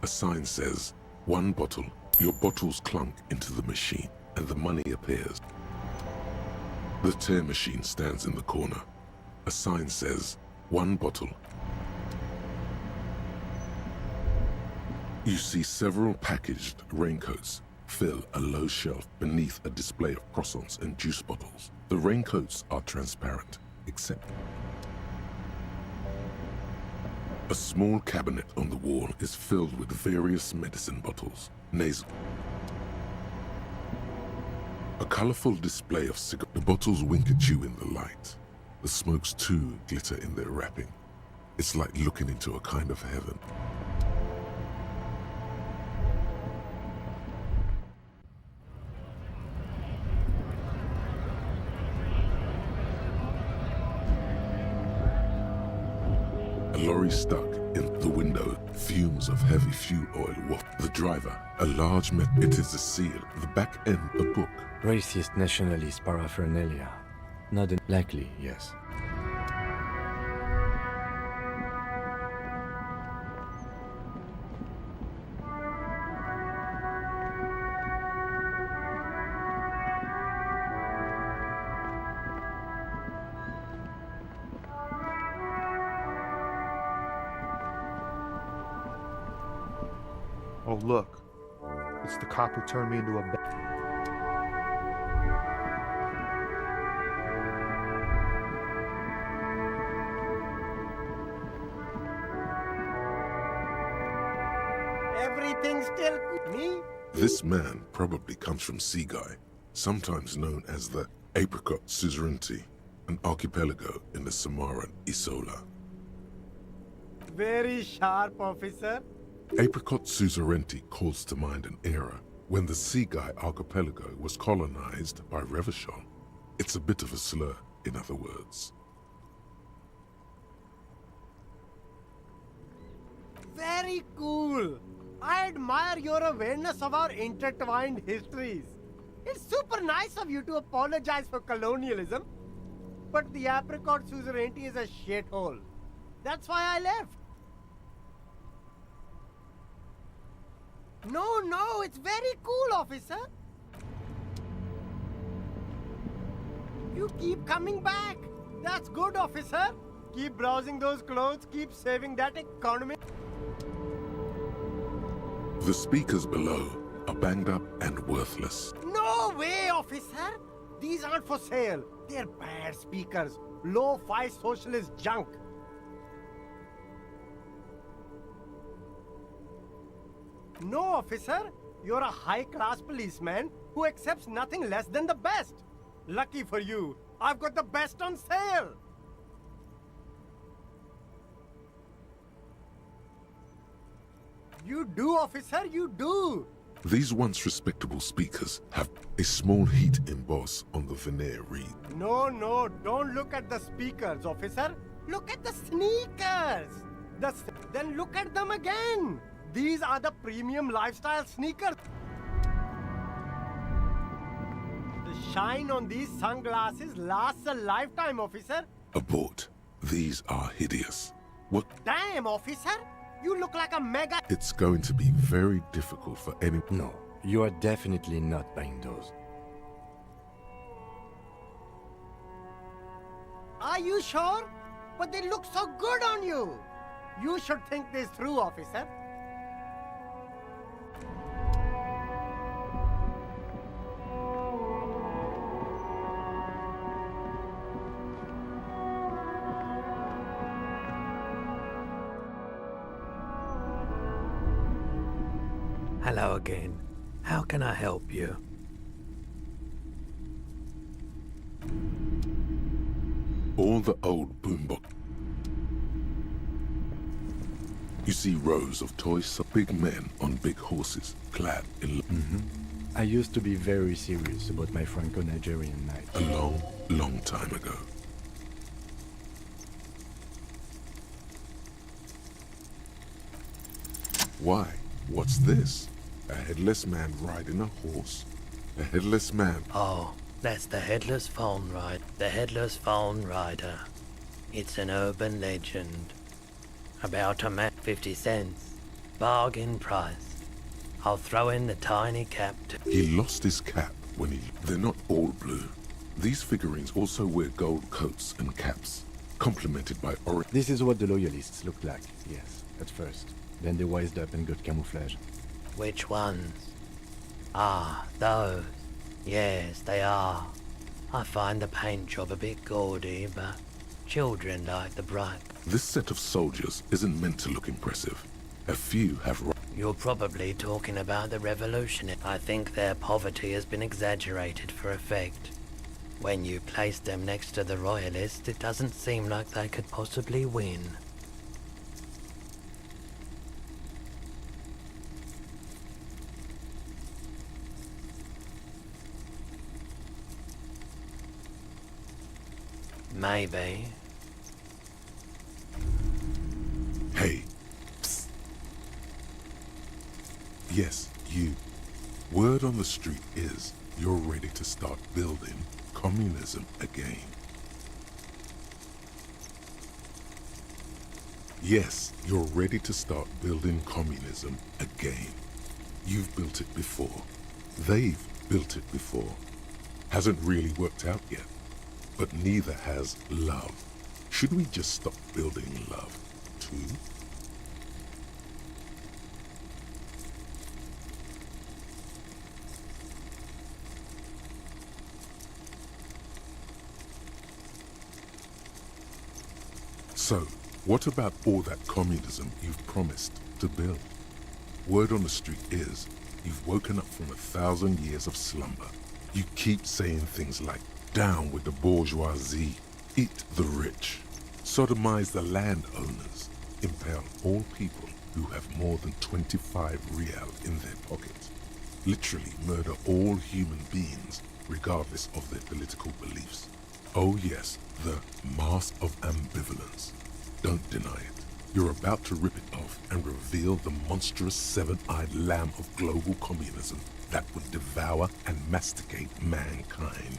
A sign says, 1 bottle. Your bottles clunk into the machine, and the money appears. The tear machine stands in the corner. A sign says, 1 bottle. You see several packaged raincoats fill a low shelf beneath a display of croissants and juice bottles. The raincoats are transparent, except a small cabinet on the wall is filled with various medicine bottles, nasal. A colorful display of cigarettes. The bottles wink at you in the light. The smokes too glitter in their wrapping. It's like looking into a kind of heaven. A lorry stuck in the window, fumes of heavy fuel oil waft. The driver, a large it is a seal. The back end, a book. Racist nationalist paraphernalia. Not likely, yes. Oh, look. It's the cop who turned me into a Everything's still me? This man probably comes from Seaguy, sometimes known as the Apricot Suzerainty, an archipelago in the Samaran Isola. Very sharp, officer. Apricot Suzerainty calls to mind an era when the Seaguy archipelago was colonized by Revachol. It's a bit of a slur, in other words. Very cool. I admire your awareness of our intertwined histories. It's super nice of you to apologize for colonialism, but the Apricot Suzerainty is a shithole. That's why I left. No, it's very cool, officer. You keep coming back. That's good, officer. Keep browsing those clothes, keep saving that economy. The speakers below are banged up and worthless. No way, officer. These aren't for sale. They're bad speakers. Low-fi socialist junk. No, officer. You're a high-class policeman who accepts nothing less than the best. Lucky for you, I've got the best on sale. You do, officer, you do. These once respectable speakers have a small heat emboss on the veneer reed. No, don't look at the speakers, officer. Look at the sneakers. Then look at them again. These are the premium lifestyle sneakers. The shine on these sunglasses lasts a lifetime, officer. Abort. These are hideous. What? Damn, officer! You look like a mega... It's going to be very difficult for any... No, you are definitely not buying those. Are you sure? But they look so good on you. You should think this through, officer. Hello again. How can I help you? All the old boombox. You see rows of toys, big men on big horses, clad in... I used to be very serious about my Franco-Nigerian night. A long, long time ago. Why? What's this? A headless man riding a horse? A headless man? Oh, that's the headless phone ride. The headless phone rider. It's an urban legend. About a man, 50 cents. Bargain price. I'll throw in the tiny cap to... He lost his cap when he... They're not all blue. These figurines also wear gold coats and caps, complemented by orange... This is what the loyalists looked like, yes, at first. Then they wised up and got camouflage. Which ones? Ah, those. Yes, they are. I find the paint job a bit gaudy, but children like the bright. This set of soldiers isn't meant to look impressive. A few have... You're probably talking about the revolution. I think their poverty has been exaggerated for effect. When you place them next to the royalists, it doesn't seem like they could possibly win. Maybe. Hey. Psst. Yes, you. Word on the street is you're ready to start building communism again. Yes, you're ready to start building communism again. You've built it before. They've built it before. Hasn't really worked out yet. But neither has love. Should we just stop building love, too? So, what about all that communism you've promised to build? Word on the street is, you've woken up from 1,000 years of slumber. You keep saying things like, down with the bourgeoisie, eat the rich, sodomize the landowners, impale all people who have more than 25 real in their pockets, literally murder all human beings regardless of their political beliefs. Oh yes, the mask of ambivalence. Don't deny it. You're about to rip it off and reveal the monstrous seven-eyed lamb of global communism that would devour and masticate mankind.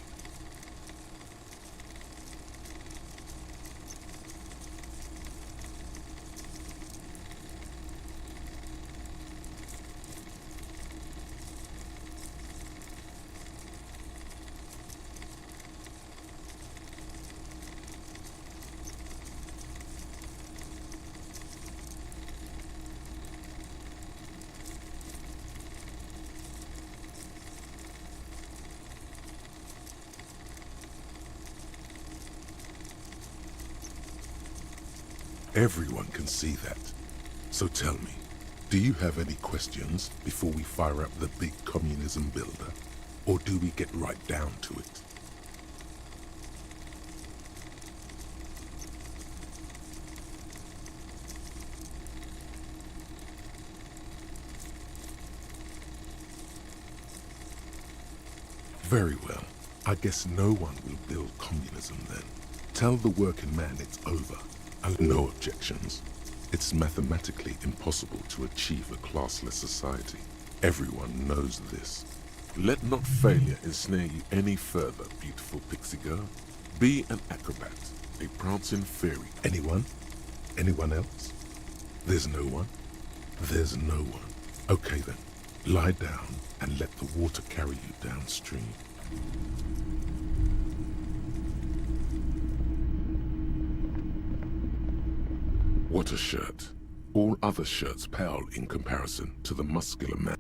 Everyone can see that. So tell me, do you have any questions before we fire up the big communism builder? Or do we get right down to it? Very well. I guess no one will build communism then. Tell the working man it's over. No objections. It's mathematically impossible to achieve a classless society. Everyone knows this. Let not failure ensnare you any further, beautiful pixie girl. Be an acrobat, a prancing fairy. Anyone? Anyone else? There's no one? There's no one. Okay then, lie down and let the water carry you downstream. What a shirt. All other shirts pale in comparison to the muscular man.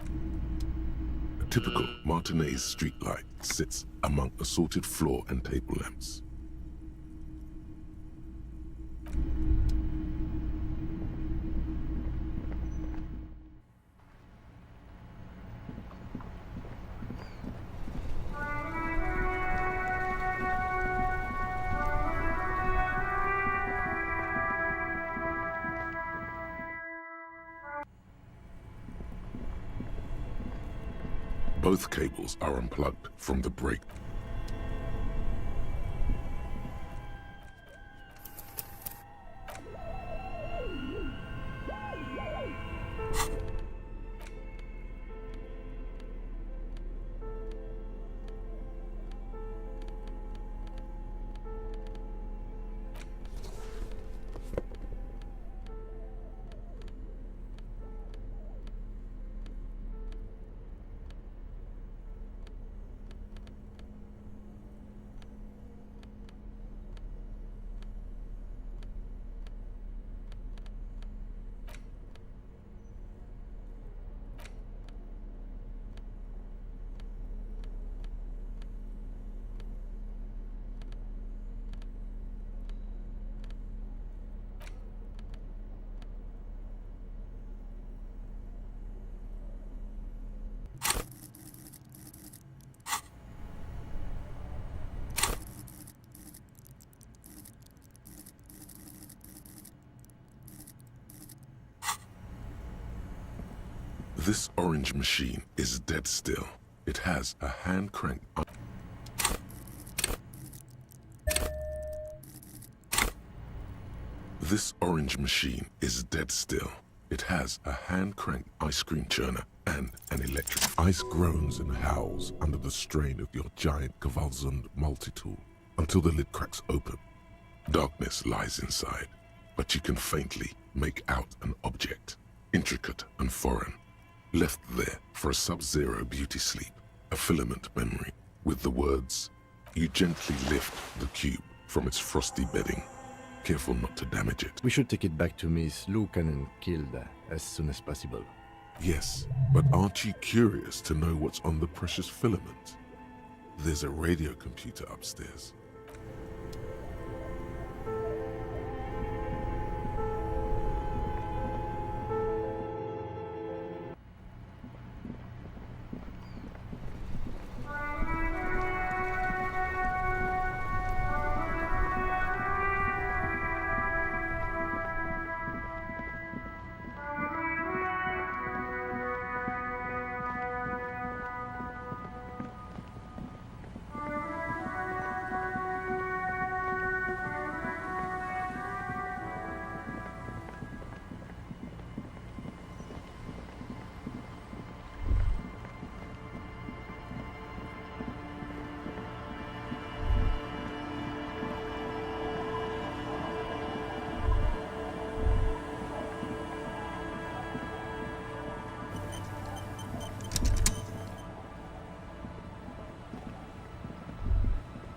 A typical Martinez streetlight sits among assorted floor and table lamps. Both cables are unplugged from the break. This orange machine is dead still. It has a hand crank. This orange machine is dead still. It has a hand crank ice cream churner and an electric. Ice groans and howls under the strain of your giant Kvalsund multi-tool until the lid cracks open. Darkness lies inside, but you can faintly make out an object, intricate and foreign. Left there for a sub-zero beauty sleep, a filament memory, with the words, you gently lift the cube from its frosty bedding, careful not to damage it. We should take it back to Miss Lukanen killed as soon as possible. Yes, but aren't you curious to know what's on the precious filament? There's a radio computer upstairs.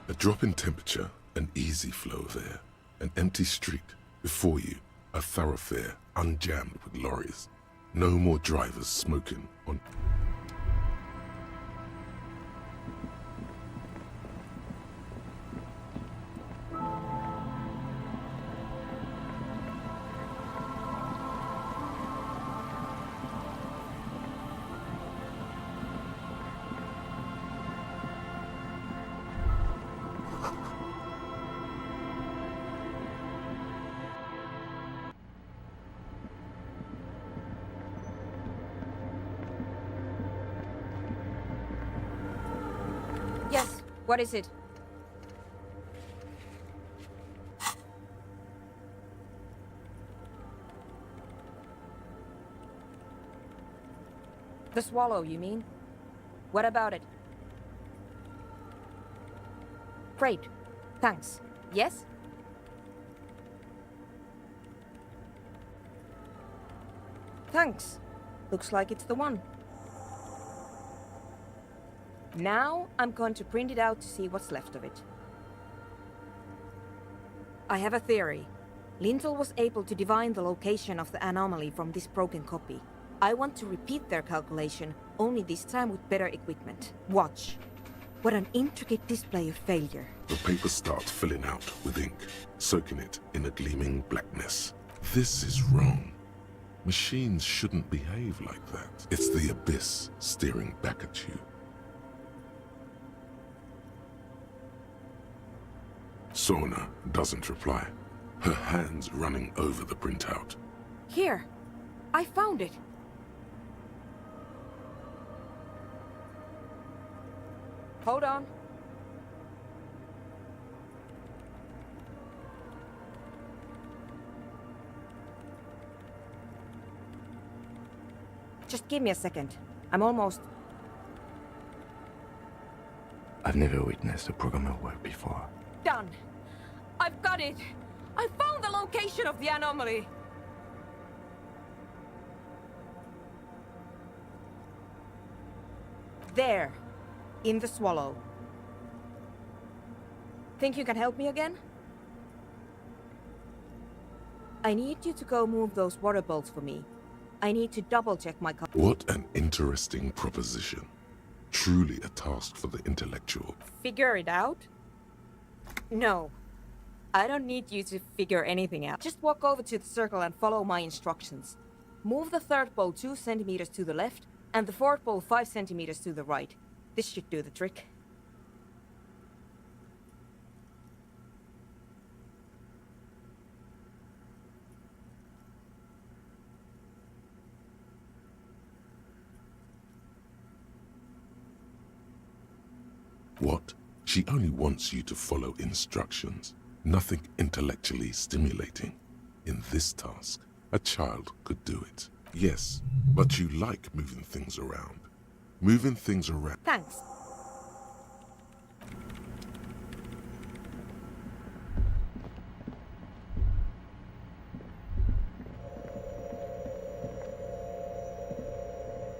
A drop in temperature, an easy flow of air, an empty street. Before you, a thoroughfare unjammed with lorries. No more drivers smoking on... Yes, what is it? The swallow, you mean? What about it? Great. Thanks. Yes? Thanks. Looks like it's the one. Now I'm going to print it out to see what's left of it. I have a theory. Lintel was able to divine the location of the anomaly from this broken copy. I want to repeat their calculation, only this time with better equipment. Watch. What an intricate display of failure. The paper starts filling out with ink, soaking it in a gleaming blackness. This is wrong. Machines shouldn't behave like that. It's the abyss staring back at you. Sona doesn't reply, her hands running over the printout. Here. I found it. Hold on. Just give me a second. I'm almost... I've never witnessed a programmer work before. done. I've got it. I found the location of the anomaly. There. In the swallow. Think you can help me again? I need you to go move those water bolts for me. I need to double-check my... What an interesting proposition. Truly a task for the intellectual. Figure it out? No. I don't need you to figure anything out. Just walk over to the circle and follow my instructions. Move the third bolt 2 centimeters to the left, and the fourth bolt 5 centimeters to the right. This should do the trick. What? She only wants you to follow instructions. Nothing intellectually stimulating. In this task, a child could do it. Yes, but you like moving things around. Moving things around. Thanks.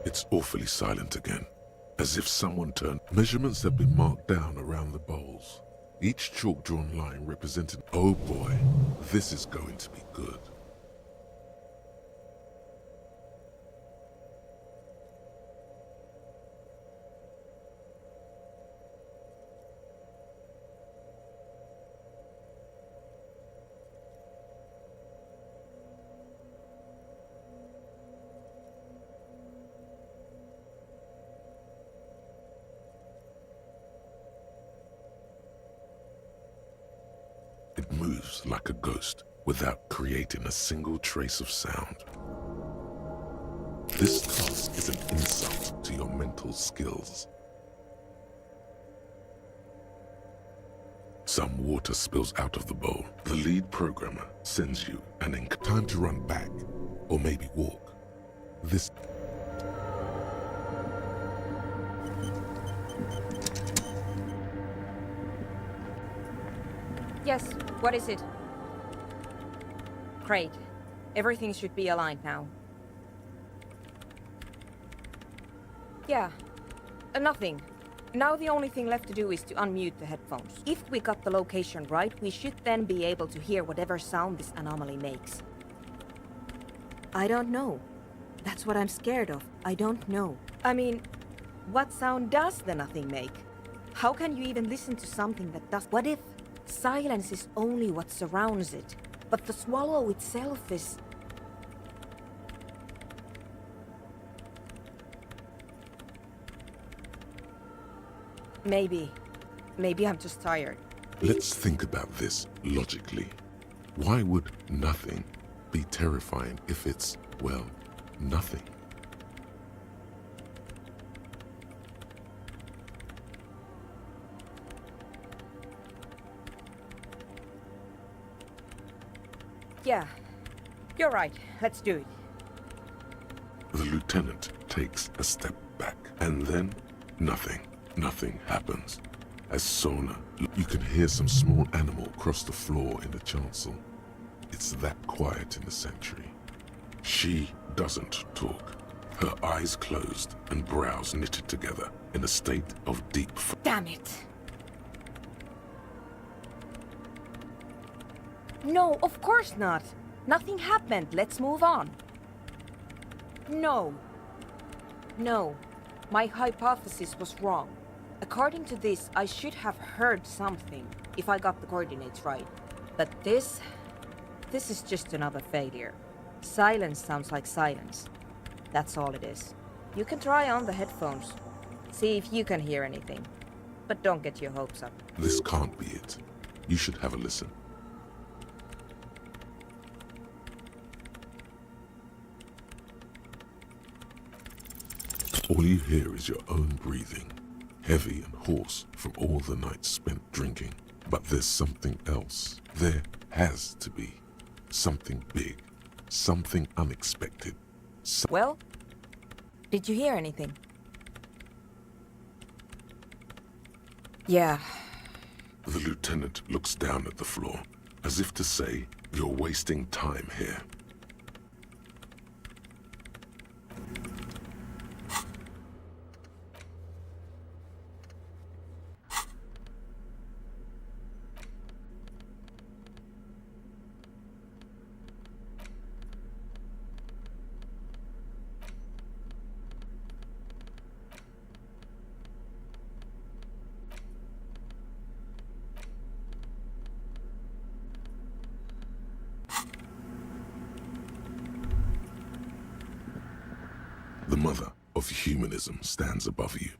It's awfully silent again. As if someone turned. Measurements have been marked down around the bowls. Each chalk-drawn line represented... Oh boy, this is going to be good. It moves like a ghost without creating a single trace of sound. This task is an insult to your mental skills. Some water spills out of the bowl. The lead programmer sends you an ink. Time to run back, or maybe walk. This... Yes, what is it? Great. Everything should be aligned now. Yeah, nothing. Now the only thing left to do is to unmute the headphones. If we got the location right, we should then be able to hear whatever sound this anomaly makes. I don't know. That's what I'm scared of. I don't know. I mean, what sound does the nothing make? How can you even listen to something that does... What if silence is only what surrounds it, but the swallow itself is... Maybe I'm just tired. Let's think about this logically. Why would nothing be terrifying if it's, well, nothing? Yeah, you're right. Let's do it. The lieutenant lieutenant takes a step back, and then nothing. Nothing happens. As Sona, you can hear some small animal cross the floor in the chancel. It's that quiet in the sanctuary. She doesn't talk. Her eyes closed and brows knitted together in a state of deep... Damn it! No, of course not. Nothing happened. Let's move on. No. No. My hypothesis was wrong. According to this, I should have heard something if I got the coordinates right. But this is just another failure. Silence sounds like silence. That's all it is. You can try on the headphones. See if you can hear anything. But don't get your hopes up. This can't be it. You should have a listen. All you hear is your own breathing, heavy and hoarse from all the nights spent drinking. But there's something else. There has to be. Something big. Something unexpected. Well, did you hear anything? Yeah. The lieutenant looks down at the floor, as if to say, you're wasting time here. The mother of humanism stands above you.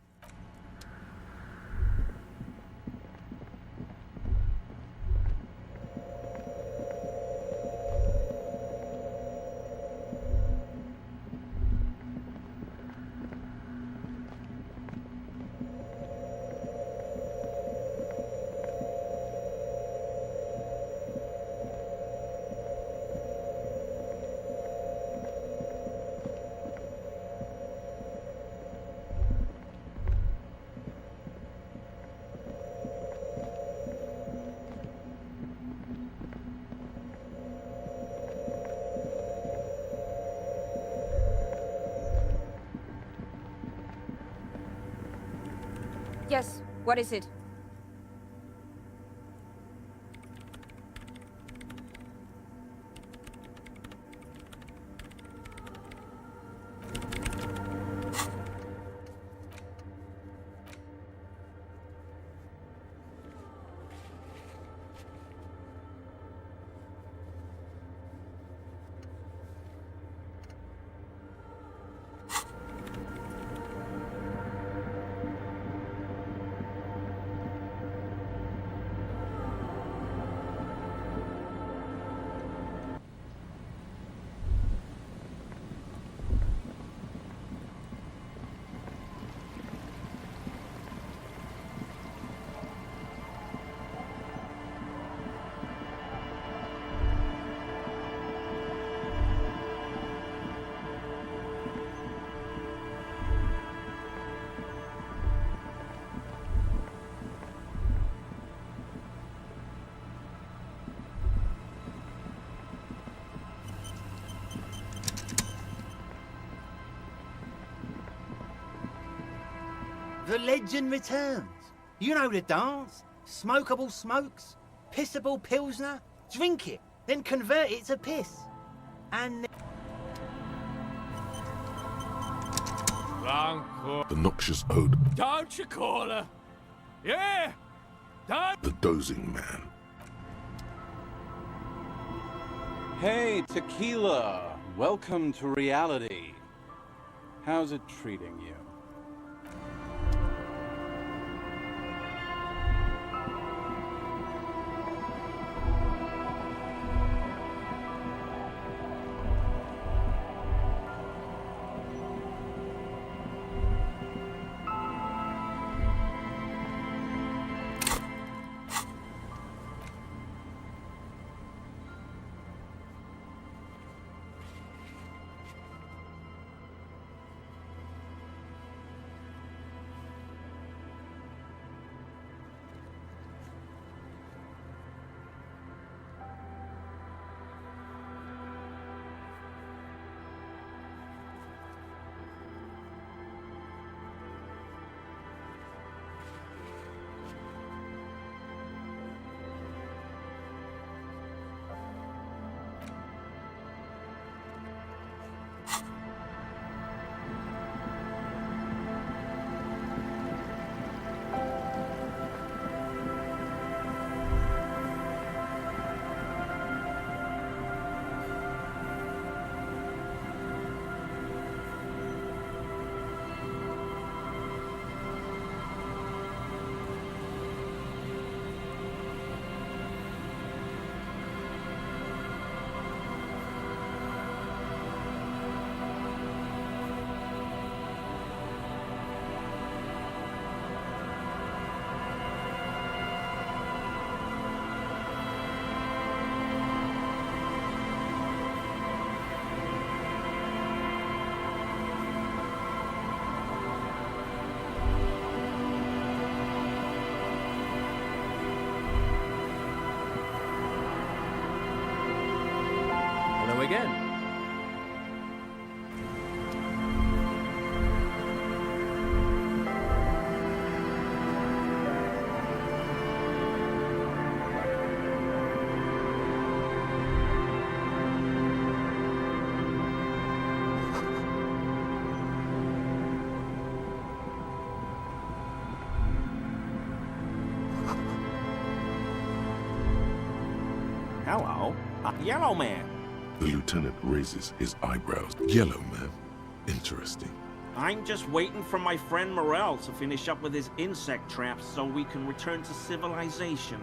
Yes, what is it? The legend returns. You know the dance. Smokable smokes, pissable pilsner. Drink it, then convert it to piss. And The noxious odor. Don't you call her? Yeah! Don't! The dozing man. Hey, Tequila! Welcome to reality. How's it treating you? Hello, Yellow Man. The lieutenant raises his eyebrows. Yellow man. Interesting. I'm just waiting for my friend Morel to finish up with his insect traps so we can return to civilization.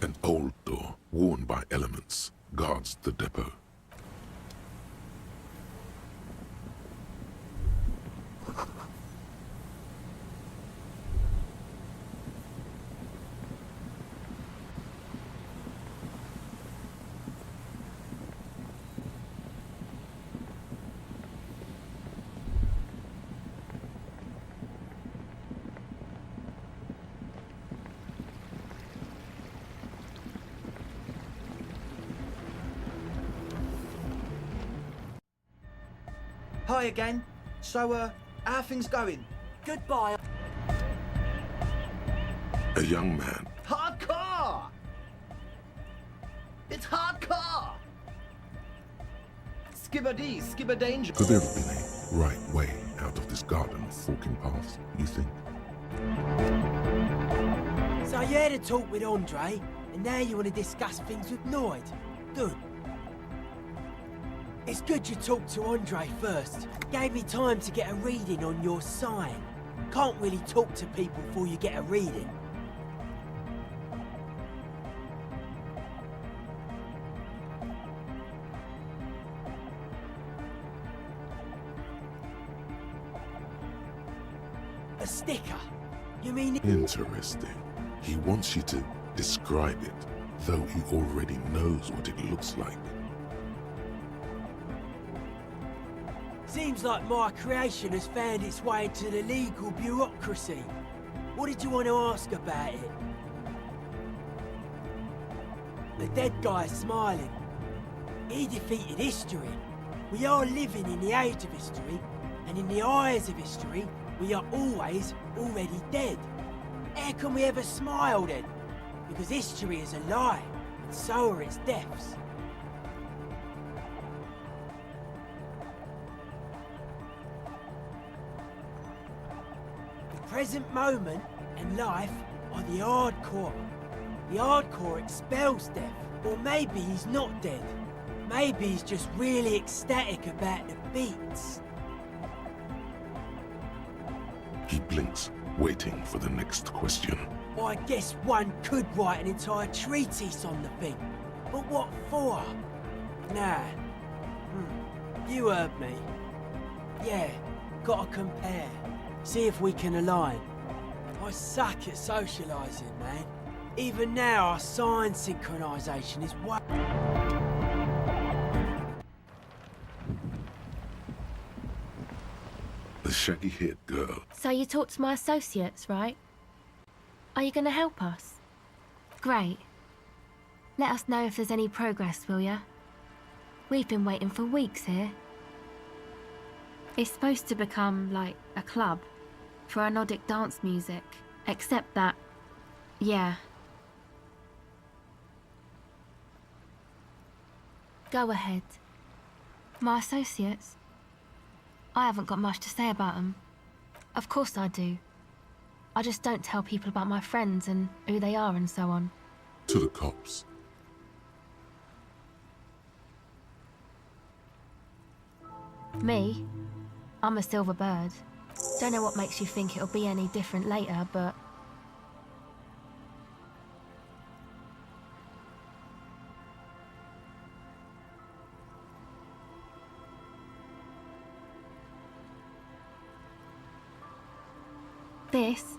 An old door, worn by elements, guards the depot. Hi again. So, how are things going? Goodbye. A young man. Hardcore! It's hardcore! Skibbity, skibba danger. Could there have been a right way out of this garden of forking paths, you think? So you had a talk with Andre, and now you want to discuss things with Lloyd. Good. It's good you talked to Andre first. Gave me time to get a reading on your sign. Can't really talk to people before you get a reading. A sticker? You mean... Interesting. He wants you to describe it, though he already knows what it looks like. Seems like my creation has found its way to the legal bureaucracy. What did you want to ask about it? The dead guy's smiling. He defeated history. We are living in the age of history, and in the eyes of history, we are always already dead. How can we ever smile then? Because history is a lie, and so are its deaths. The present moment and life are the hardcore. The hardcore expels death. Or maybe he's not dead. Maybe he's just really ecstatic about the beats. He blinks, waiting for the next question. I guess one could write an entire treatise on the thing. But what for? Nah. You heard me. Yeah, gotta compare. See if we can align. I suck at socialising, man. Even now, our sign synchronisation is way... The shaggy-haired girl. So you talked to my associates, right? Are you going to help us? Great. Let us know if there's any progress, will ya? We've been waiting for weeks here. It's supposed to become, like, a club for Nordic dance music. Except that... yeah. Go ahead. My associates? I haven't got much to say about them. Of course I do. I just don't tell people about my friends and who they are and so on. To the cops. Me? I'm a silver bird. Don't know what makes you think it'll be any different later, but... This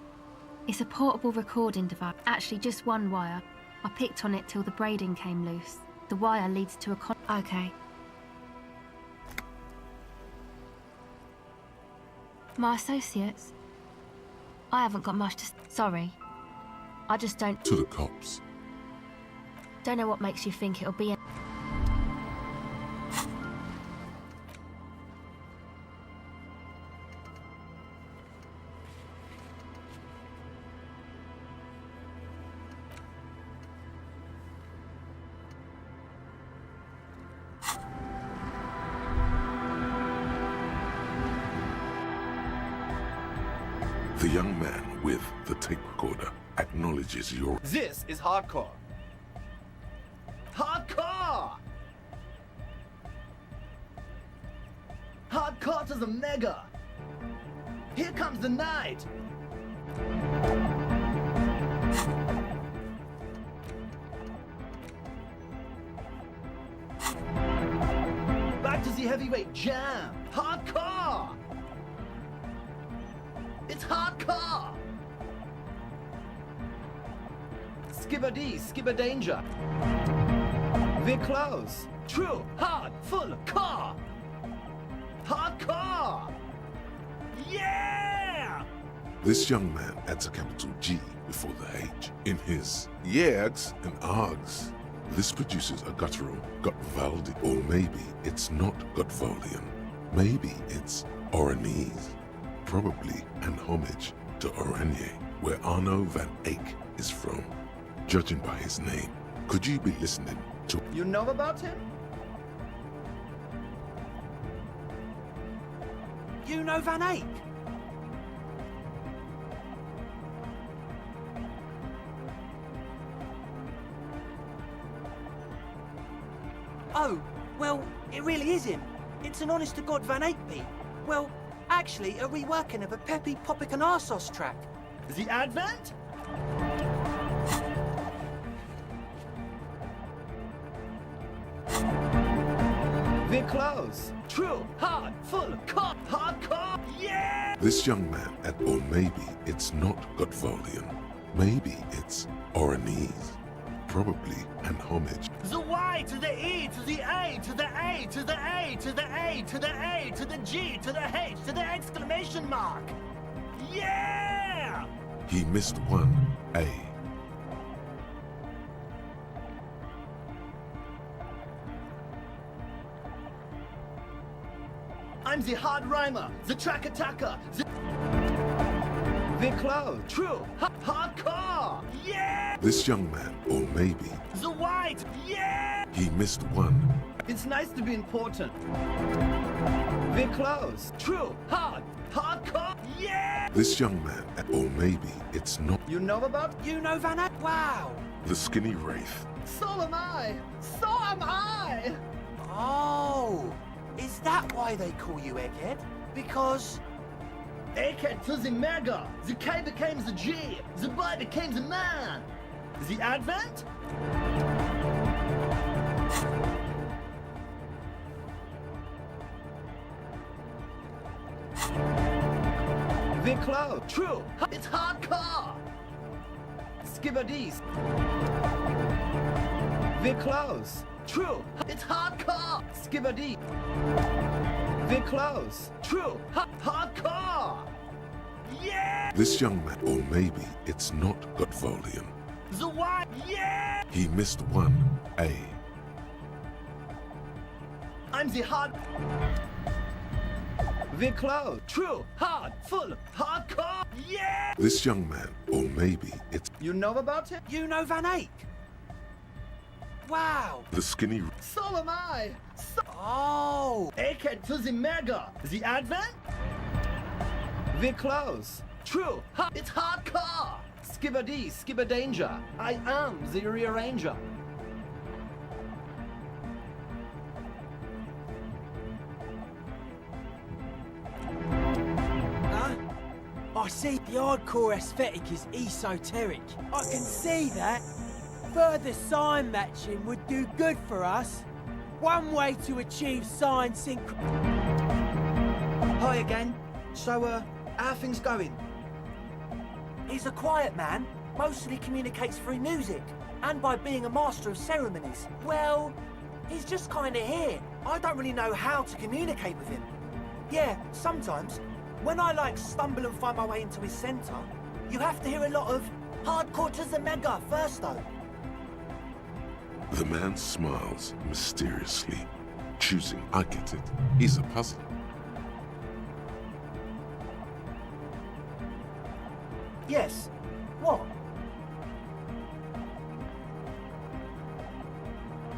is a portable recording device. Actually, just one wire. I picked on it till the braiding came loose. The wire leads to a Okay. My associates? I haven't got much to... Sorry. I just don't... To the cops. Don't know what makes you think it'll be... The young man with the tape recorder acknowledges your... This is hardcore. Hardcore! Hardcore to the mega! Here comes the night! Back to the heavyweight jam! Hardcore! It's hardcore! Skibba-dee, skibba-danger. We're close. True, hard, full, car! Hardcore! Yeah! This young man adds a capital G before the H in his yegs and args. This produces a guttural Gutvaldi, or maybe it's not Gutvalian. Maybe it's Oranese. Probably an homage to Oranje, where Arno van Eyck is from. Judging by his name, could you be listening to... You know about him? You know Van Eyck? Oh, well, it really is him. It's an honest-to-God Van Eyck beat. Well, actually, a reworking of a Peppy Popic and Arsos track. The Advent? We're close. True, hard, full, car, hardcore, yeah! This young man or maybe it's not Gutvalian. Maybe it's Oranese. Probably an homage. The Y to the E to the A to the A to the A to the A to the A to the G to the H to the exclamation mark. Yeah! He missed one A. I'm the hard rhymer, the track attacker, the... We're close. True. Hardcore. Yeah! This young man, or maybe... The white. Yeah! He missed one. It's nice to be important. We're close. True. Hardcore. Yeah! This young man, or maybe it's not... You know about? You know Van Eyck? Wow! The skinny wraith. So am I! So am I! Oh! Is that why they call you Egghead? Because... Egghead to the mega! The K became the G! The boy became the man! The Advent? We're close. True. It's hardcore. Skibba-dee. We're close. True. It's hardcore. Skibba-dee. We're close. True. Hardcore. Yeah! This young man, or maybe it's not Gutvalian. The Y. Yeah! He missed one A. I'm the hard... We're close. True. Hard. Full. Hardcore. Yeah! This young man, or maybe it's... You know about him? You know Van Eyck? Wow! The skinny... So am I! Oh! Egghead to the Mega! The Advent? We're close. True, it's hardcore! Skibba-dee, skibba-danger. I am the rearranger. Huh? I see the hardcore aesthetic is esoteric. I can see that. Further sign matching would do good for us. One way to achieve sign sync... Hi again. So, how are things going? He's a quiet man, mostly communicates through music, and by being a master of ceremonies. Well, he's just kinda here. I don't really know how to communicate with him. Yeah, sometimes, when I stumble and find my way into his center, you have to hear a lot of hardcore to the Mega first though. The man smiles mysteriously, choosing, I get it. He's a puzzle. Yes. What?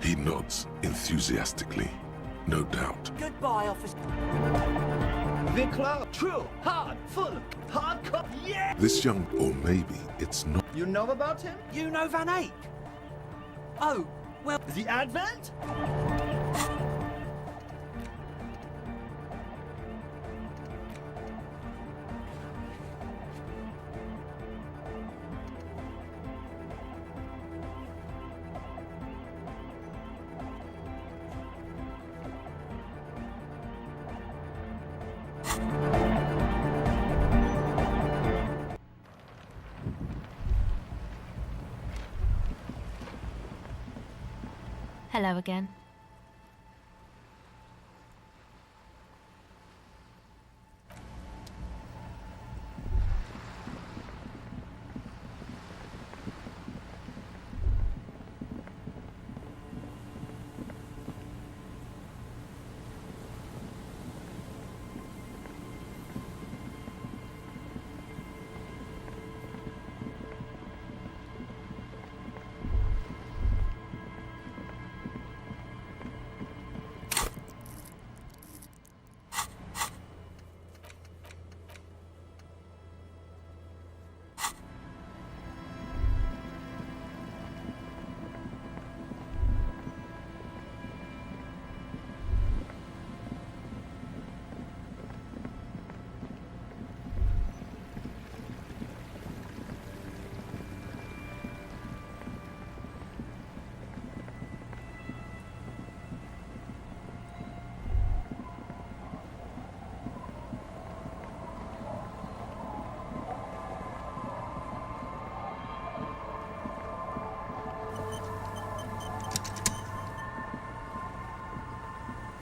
He nods enthusiastically, no doubt. Goodbye, officer. The club. True, hard, full, hardcore. Yeah! This young, or maybe it's not. You know about him? You know Van Eyck? Oh, well... The Advent? Hello again.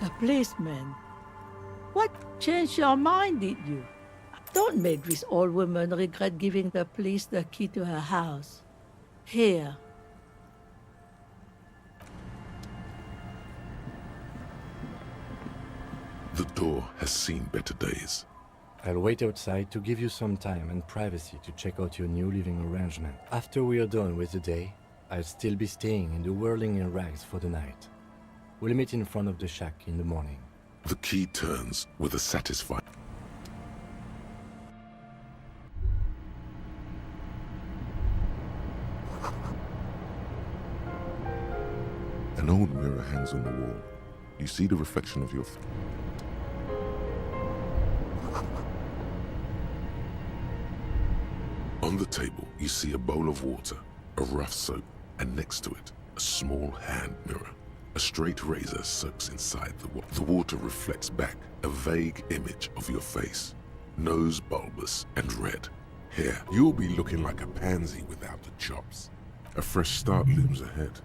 The policeman. What changed your mind, did you? Don't make this old woman regret giving the police the key to her house. Here. The door has seen better days. I'll wait outside to give you some time and privacy to check out your new living arrangement. After we are done with the day, I'll still be staying in the whirling in rags for the night. We'll meet in front of the shack in the morning. The key turns with a satisfied... An old mirror hangs on the wall. You see the reflection of your... On the table, you see a bowl of water, a rough soap, and next to it, a small hand mirror. A straight razor soaks inside the water. The water reflects back a vague image of your face. Nose bulbous and red. Here, you'll be looking like a pansy without the chops. A fresh start looms ahead.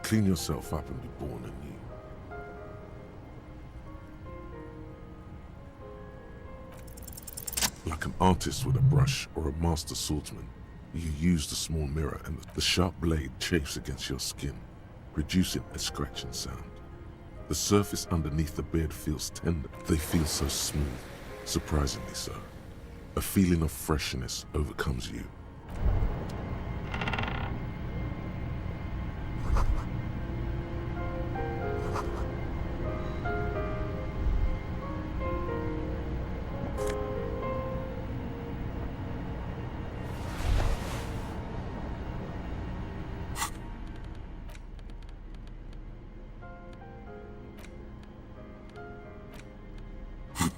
Clean yourself up and be born anew. Like an artist with a brush or a master swordsman, you use the small mirror and the sharp blade chafes against your skin, producing a scratching sound. The surface underneath the beard feels tender. They feel so smooth, surprisingly so. A feeling of freshness overcomes you.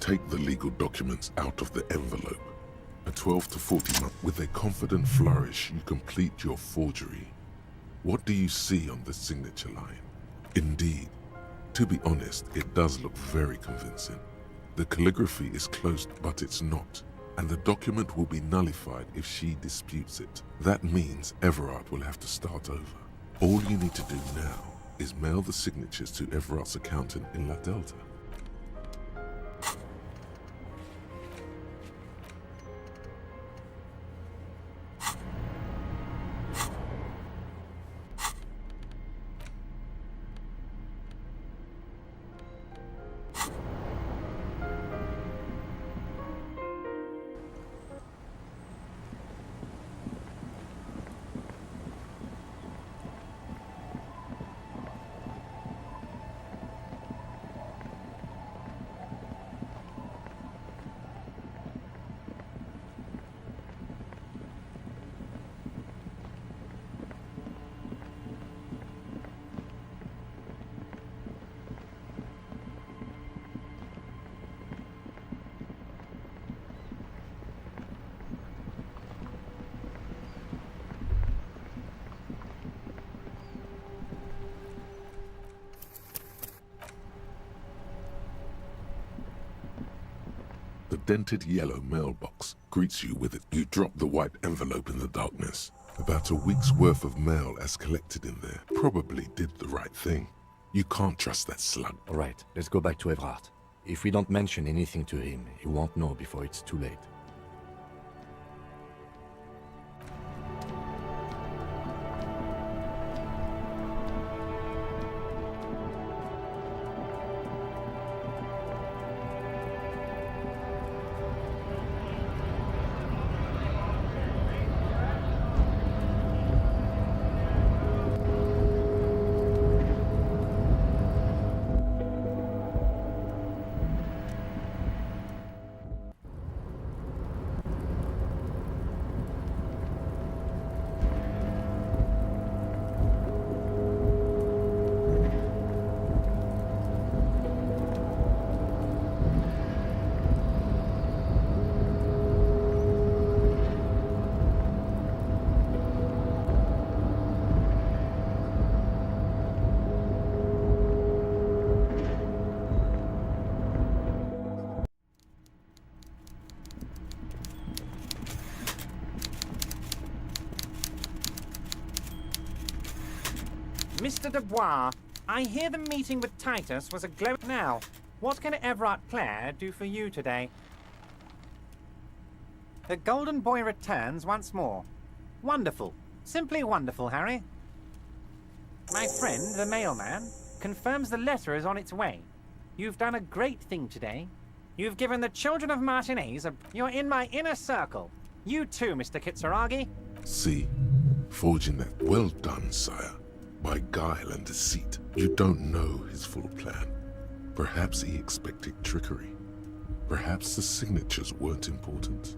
Take the legal documents out of the envelope. A 12 to 40 month. With a confident flourish, you complete your forgery. What do you see on the signature line? Indeed, to be honest, it does look very convincing. The calligraphy is close, but it's not, and the document will be nullified if she disputes it. That means Everard will have to start over. All you need to do now is mail the signatures to Everard's accountant in La Delta. The dented yellow mailbox greets you with it. You drop the white envelope in the darkness. About a week's worth of mail as collected in there. Probably did the right thing. You can't trust that slug. All right, let's go back to Everard. If we don't mention anything to him, he won't know before it's too late. Mr. Dubois, I hear the meeting with Titus was a glow. Now, what can Everard Clare do for you today? The Golden Boy returns once more. Wonderful. Simply wonderful, Harry. My friend, the mailman, confirms the letter is on its way. You've done a great thing today. You've given the children of Martinez a... You're in my inner circle. You too, Mr. Kitsuragi. See? Forging that. Well done, sire. By guile and deceit. You don't know his full plan. Perhaps he expected trickery. Perhaps the signatures weren't important.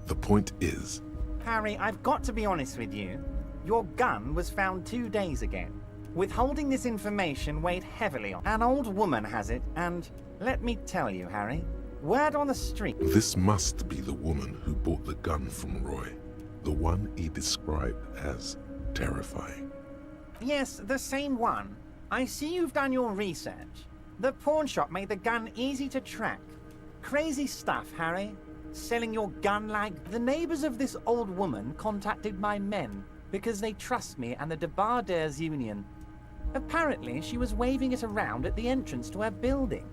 The point is... Harry, I've got to be honest with you. Your gun was found 2 days ago. Withholding this information weighed heavily on... An old woman has it, and let me tell you, Harry, word on the street... This must be the woman who bought the gun from Roy. The one he described as terrifying. Yes, the same one. I see you've done your research. The pawn shop made the gun easy to track. Crazy stuff, Harry. Selling your gun like... The neighbors of this old woman contacted my men because they trust me and the Debardeurs Union. Apparently, she was waving it around at the entrance to her building.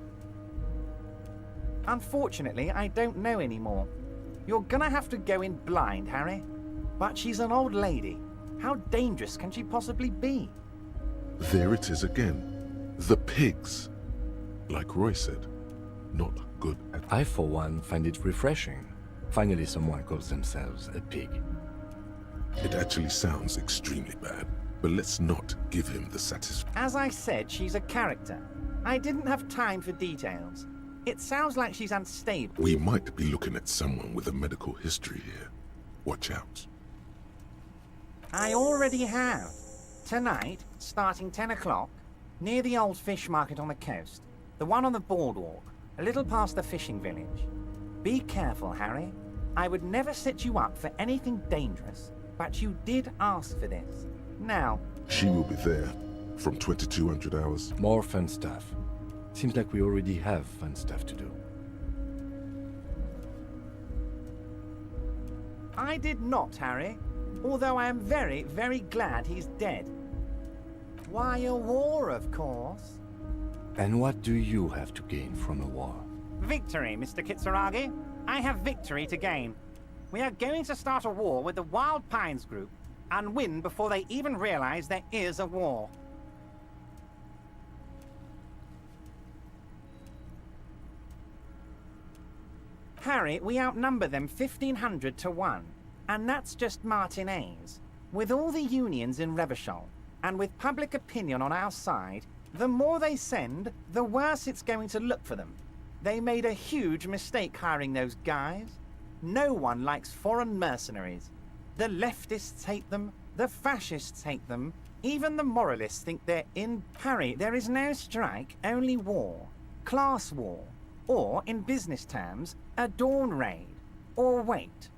Unfortunately, I don't know anymore. You're gonna have to go in blind, Harry. But she's an old lady. How dangerous can she possibly be? There it is again. The pigs. Like Roy said, not good at... I, for one, find it refreshing. Finally, someone calls themselves a pig. It actually sounds extremely bad, but let's not give him the satisfaction. As I said, she's a character. I didn't have time for details. It sounds like she's unstable. We might be looking at someone with a medical history here. Watch out. I already have. Tonight, starting 10 o'clock, near the old fish market on the coast, the one on the boardwalk, a little past the fishing village. Be careful, Harry. I would never set you up for anything dangerous, but you did ask for this. Now... She will be there from 2200 hours. More fun stuff. Seems like we already have fun stuff to do. I did not, Harry. Although I am very, very glad he's dead. Why, a war, of course. And what do you have to gain from a war? Victory, Mr. Kitsuragi. I have victory to gain. We are going to start a war with the Wild Pines group and win before they even realize there is a war. Harry, we outnumber them 1,500 to 1. And that's just Martinez. With all the unions in Revachol, and with public opinion on our side, the more they send, the worse it's going to look for them. They made a huge mistake hiring those guys. No one likes foreign mercenaries. The leftists hate them, the fascists hate them, even the moralists think they're in... Harry, there is no strike, only war. Class war. Or, in business terms, a dawn raid. Or wait.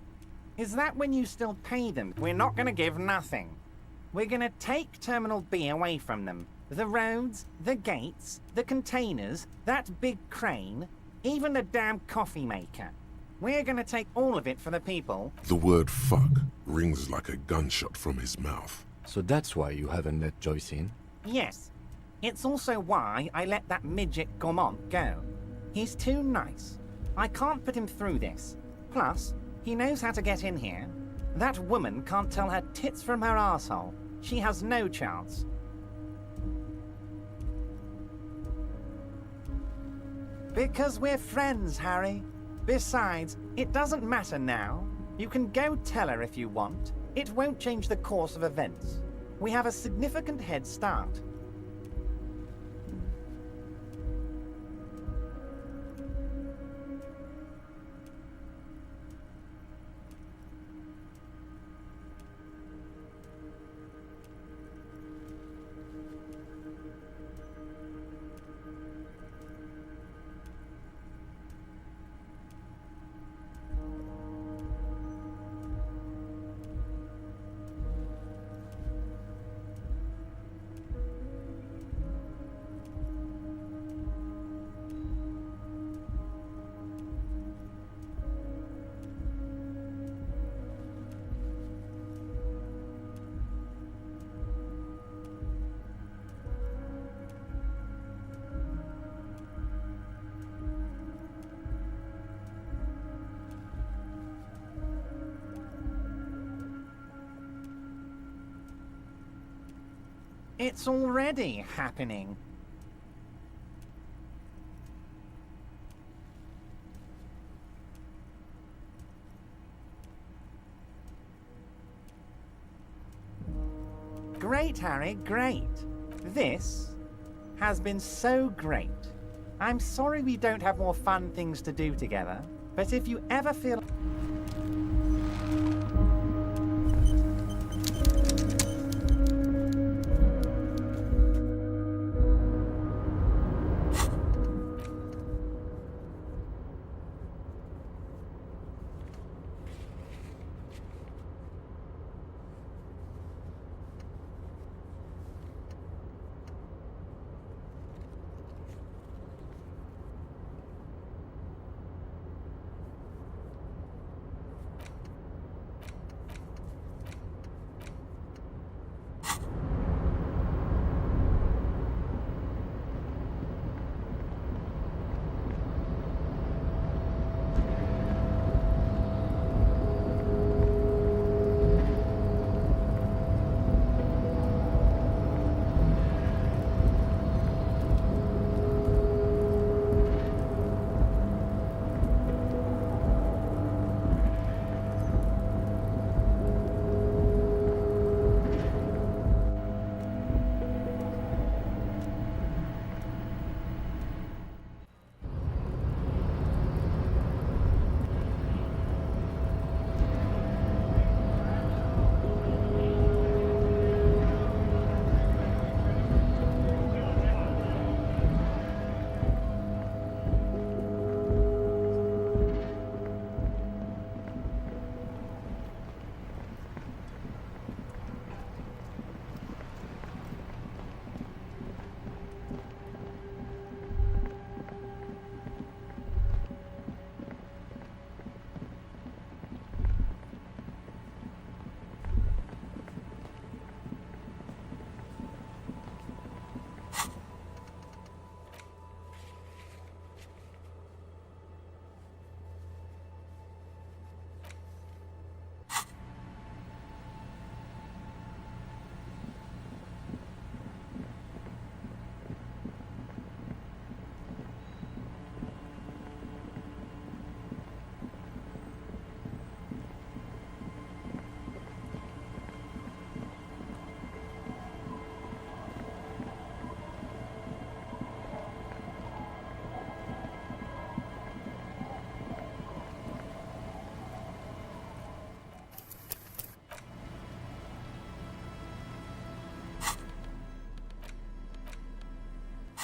Is that when you still pay them? We're not going to give nothing. We're going to take Terminal B away from them. The roads, the gates, the containers, that big crane, even the damn coffee maker. We're going to take all of it for the people. The word fuck rings like a gunshot from his mouth. So that's why you haven't let Joyce in? Yes. It's also why I let that midget Gaumont go. He's too nice. I can't put him through this. Plus, he knows how to get in here. That woman can't tell her tits from her asshole. She has no chance. Because we're friends, Harry. Besides, it doesn't matter now. You can go tell her if you want. It won't change the course of events. We have a significant head start. It's already happening. Great, Harry, great. This has been so great. I'm sorry we don't have more fun things to do together, but if you ever feel...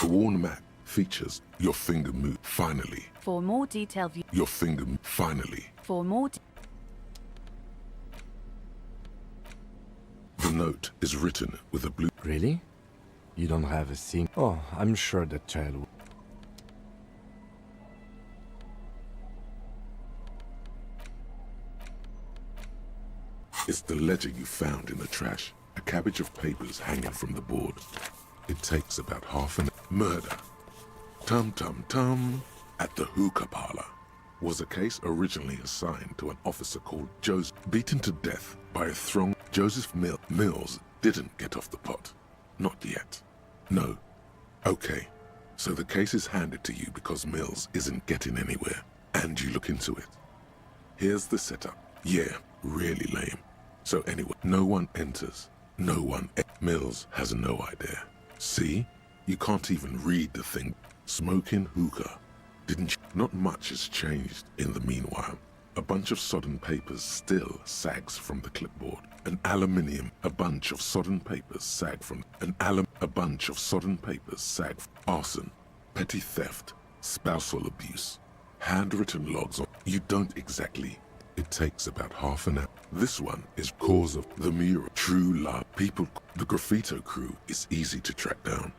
The worn map features your finger move. Finally. For more detailed view. Your finger finally. For more. The note is written with a blue. Really? You don't have a thing? Oh, I'm sure that child will. It's the ledger you found in the trash. A cabbage of papers hanging from the board. It takes about half an hour. Murder. Tum tum tum. At the hookah parlor. Was a case originally assigned to an officer called Joseph, beaten to death by a throng. Joseph Mills didn't get off the pot. Not yet. No. Okay. So the case is handed to you because Mills isn't getting anywhere, and you look into it. Here's the setup. Yeah, really lame. So anyway, no one enters. No one. Mills has no idea. See? You can't even read the thing. Smoking hookah. Didn't you? Not much has changed in the meanwhile. A bunch of sodden papers still sags from the clipboard. A bunch of sodden papers sag from a bunch of sodden papers sag from arson, petty theft, spousal abuse, handwritten logs on. You don't exactly. It takes about half an hour. This one is cause of the mural. True love. People. The graffito crew is easy to track down.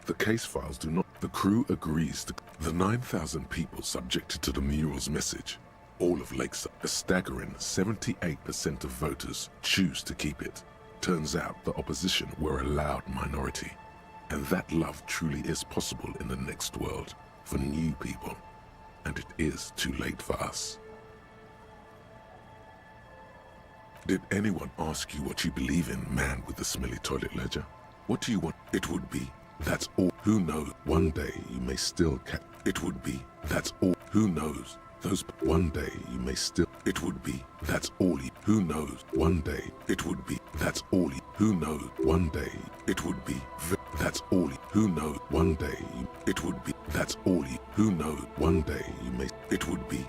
The case files do not. The crew agrees to the 9,000 people subjected to the mural's message. All of Lakeside, a staggering 78% of voters choose to keep it. Turns out the opposition were a loud minority. And that love truly is possible in the next world for new people. And it is too late for us. Did anyone ask you what you believe in, man with the smelly toilet ledger? What do you want? It would be, that's all. Who knows? One day you may still it would be, that's all. Who knows? Those one day you may still. It would be, that's all. Who knows? One day it would be, that's all. Who knows? One day it would be, that's all. Who knows? One day it would be, that's all. Who knows? One day you may. It would be,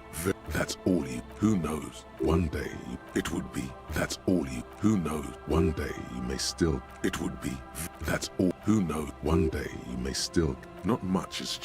that's all. Who knows? One day it would be, that's all. Who knows? One day you may still. It would be, that's all. Who knows? One day you may still. Not much is.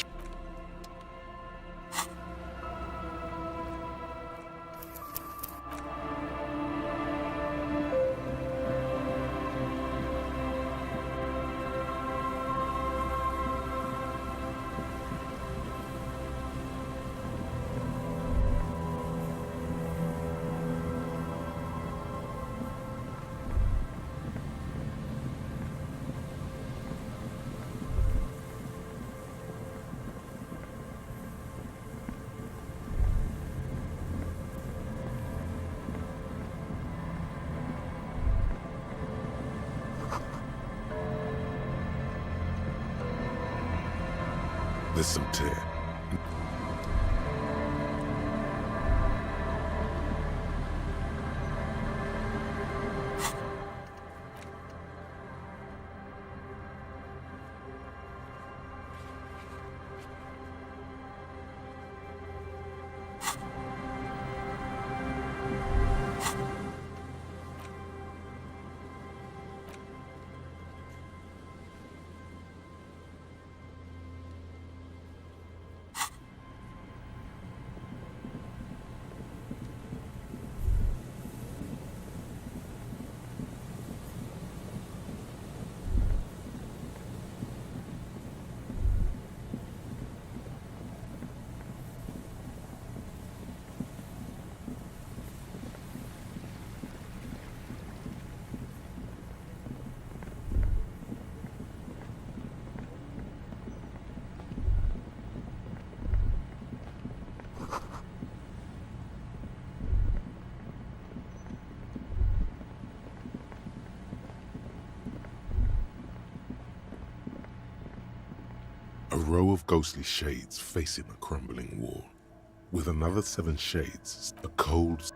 There's some tear. A row of ghostly shades facing a crumbling wall. With another 7 shades, a cold...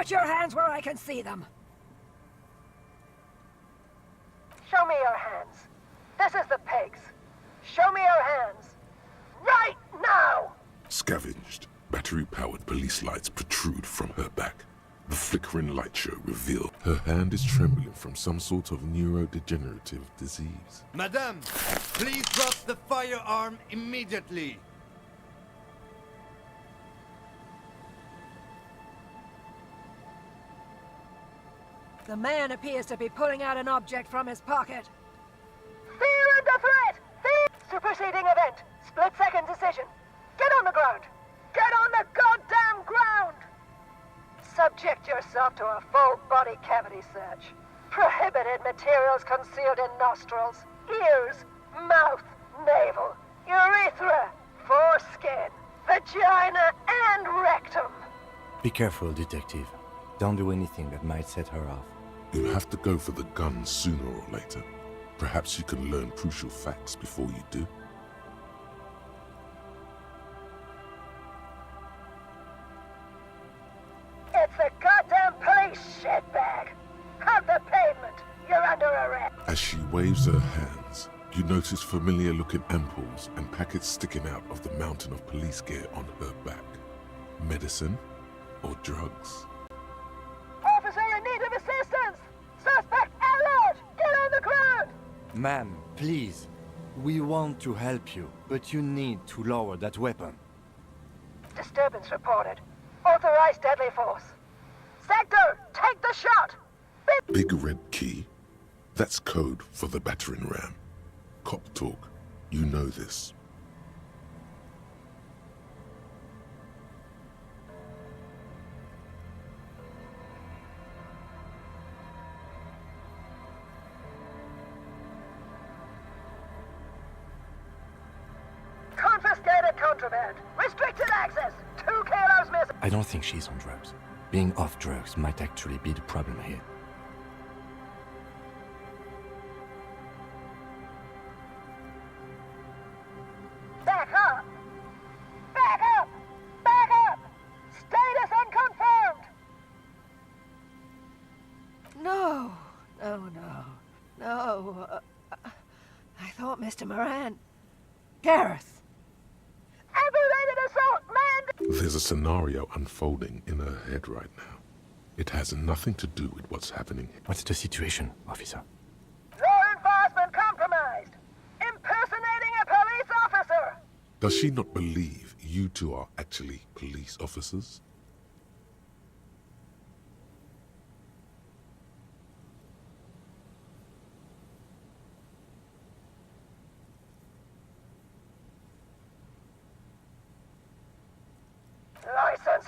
Put your hands where I can see them. Show me your hands. This is the pigs. Show me your hands. Right now! Scavenged, battery-powered police lights protrude from her back. The flickering light show reveals her hand is trembling from some sort of neurodegenerative disease. Madame, please drop the firearm immediately. The man appears to be pulling out an object from his pocket. Fear under threat! Fear! Superseding event. Split-second decision. Get on the ground! Get on the goddamn ground! Subject yourself to a full body cavity search. Prohibited materials concealed in nostrils, ears, mouth, navel, urethra, foreskin, vagina, and rectum. Be careful, detective. Don't do anything that might set her off. You'll have to go for the gun sooner or later. Perhaps you can learn crucial facts before you do. It's a goddamn police shitbag! Out the pavement! You're under arrest! As she waves her hands, you notice familiar-looking ampoules and packets sticking out of the mountain of police gear on her back. Medicine or drugs? Officer in need of assistance! Suspect alert! Get on the ground! Ma'am, please. We want to help you, but you need to lower that weapon. Disturbance reported. Authorized deadly force. Sector, take the shot! Big red key? That's code for the battering ram. Cop talk. You know this. Confiscated contraband. Restricted access. 2 kilos missing. I don't think she's on drugs. Being off drugs might actually be the problem here. Back up! Back up! Back up! Status unconfirmed! No, no. I thought Mr. Moran... Gareth! Aggravated assault, man! There's a scenario unfolding in her head right now. It has nothing to do with what's happening. What's the situation, officer? Law enforcement compromised! Impersonating a police officer! Does she not believe you two are actually police officers? License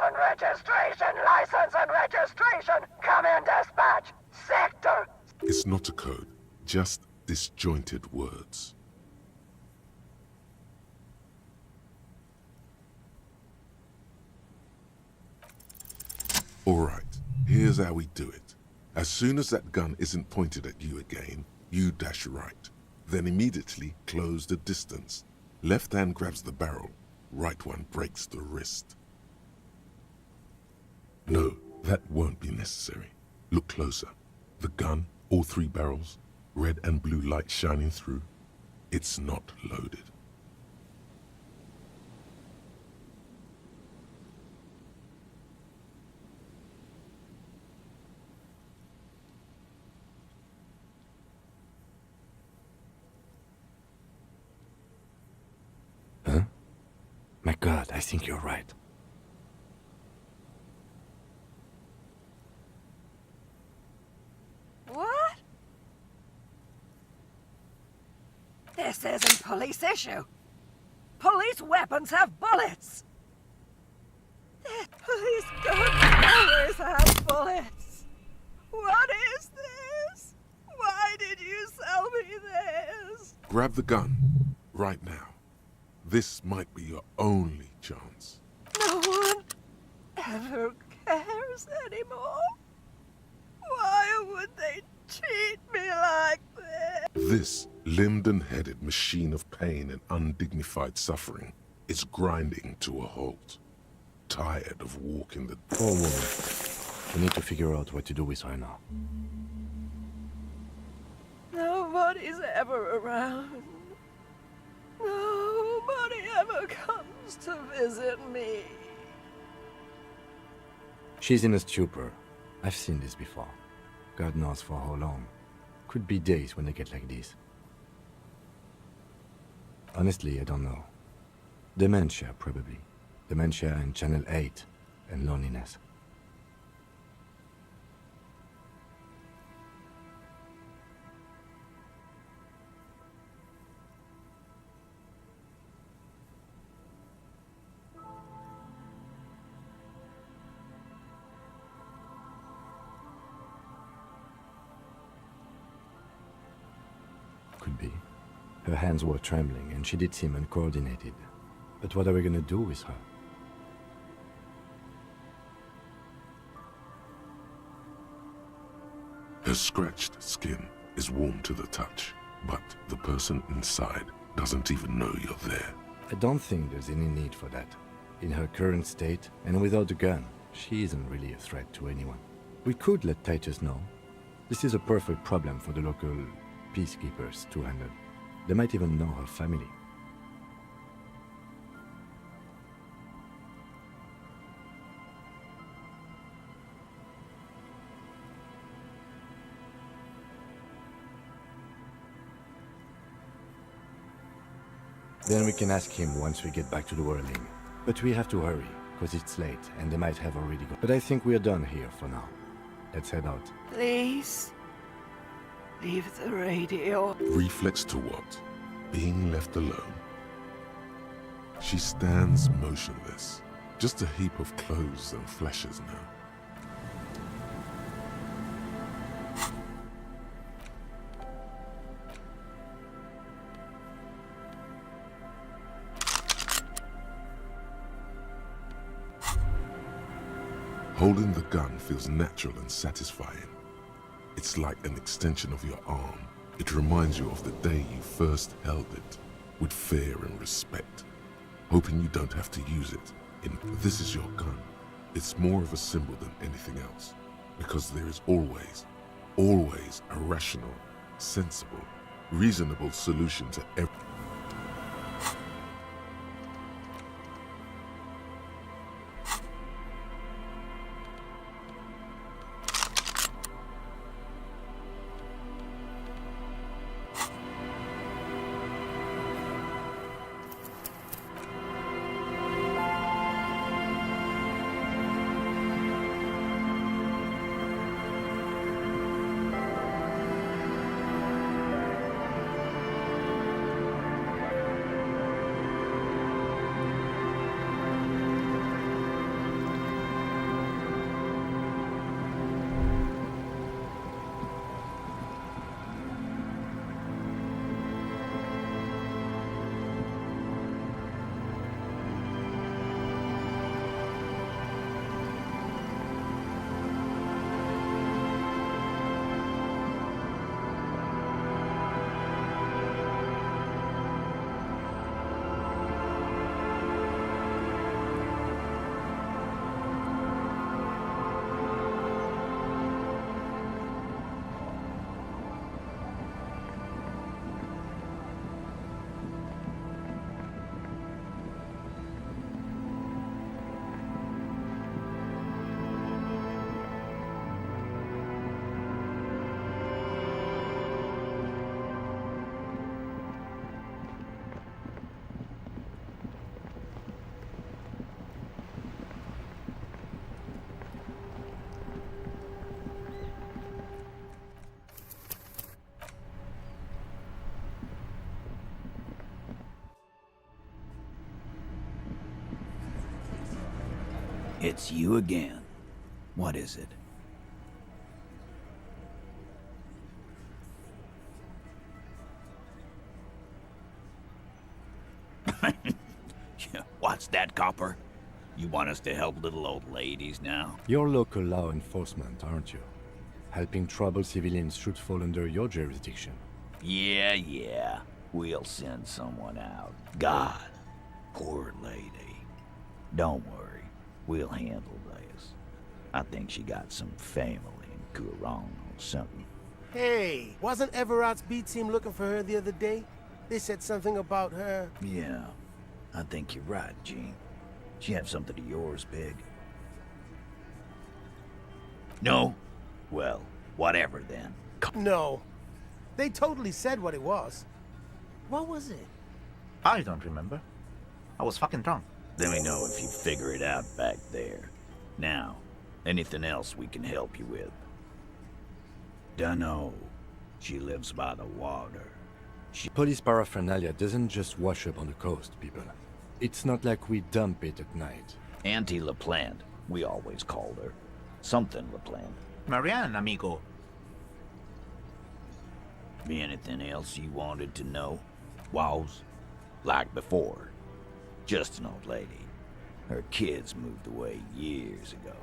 and registration! Come in, dispatch! Sector! It's not a code, just disjointed words. Alright, here's how we do it. As soon as that gun isn't pointed at you again, you dash right. Then immediately close the distance. Left hand grabs the barrel, right one breaks the wrist. No, that won't be necessary. Look closer. The gun, all 3 barrels, red and blue light shining through. It's not loaded. Huh? My God, I think you're right. What? This isn't police issue. Police weapons have bullets. That police gun always has bullets. What is this? Why did you sell me this? Grab the gun, right now. This might be your only chance. No one ever cares anymore. Why would they treat me like this? This limbed and headed machine of pain and undignified suffering is grinding to a halt. Tired of walking the... Poor woman. We need to figure out what to do with her now. Nobody's ever around. Nobody ever comes to visit me. She's in a stupor. I've seen this before. God knows for how long. Could be days when they get like this. Honestly, I don't know. Dementia, probably. Dementia and Channel 8, and loneliness. Could be. Her hands were trembling, and she did seem uncoordinated. But what are we gonna do with her? Her scratched skin is warm to the touch, but the person inside doesn't even know you're there. I don't think there's any need for that. In her current state, and without a gun, she isn't really a threat to anyone. We could let Titus know. This is a perfect problem for the local peacekeepers to handle. They might even know her family. Then we can ask him once we get back to the whirling. But we have to hurry, because it's late, and they might have already gone. But I think we're done here for now. Let's head out. Please. Leave the radio. Reflex to what? Being left alone. She stands motionless, just a heap of clothes and fleshes now. Holding the gun feels natural and satisfying. It's like an extension of your arm. It reminds you of the day you first held it, with fear and respect, hoping you don't have to use it. This is your gun. It's more of a symbol than anything else, because there is always a rational, sensible, reasonable solution to every. It's you again. What is it? What's that, copper? You want us to help little old ladies now? You're local law enforcement, aren't you? Helping troubled civilians should fall under your jurisdiction. Yeah. We'll send someone out. God, poor lady. Don't worry. We'll handle this. I think she got some family in Kurong or something. Hey, wasn't Everard's B team looking for her the other day? They said something about her. Yeah, I think you're right, Gene. She have something of yours, Big. No? Well, whatever then. No. They totally said what it was. What was it? I don't remember. I was fucking drunk. Let me know if you figure it out back there. Now, anything else we can help you with? Dunno. She lives by the water. Police paraphernalia doesn't just wash up on the coast, people. It's not like we dump it at night. Auntie LaPlante, we always called her. Something LaPlante. Marianne, amigo. Be anything else you wanted to know? Was? Like before. Just an old lady. Her kids moved away years ago.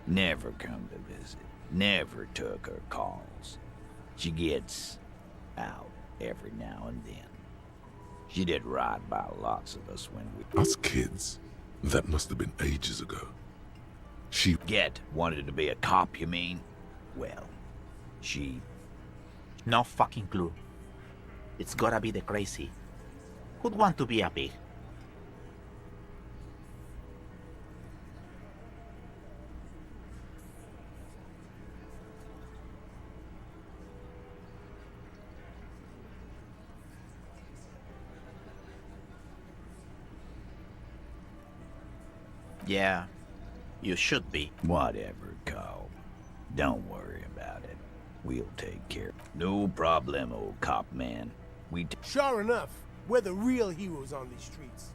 Never come to visit. Never took her calls. She gets out every now and then. She did right by lots of us when we... Us kids? That must have been ages ago. She... wanted to be a cop, you mean? Well, she... No fucking clue. It's gotta be the crazy. Who'd want to be a pig? Yeah, you should be. Whatever, Carl. Don't worry about it. We'll take care. No problem, old cop man. Sure enough, we're the real heroes on these streets.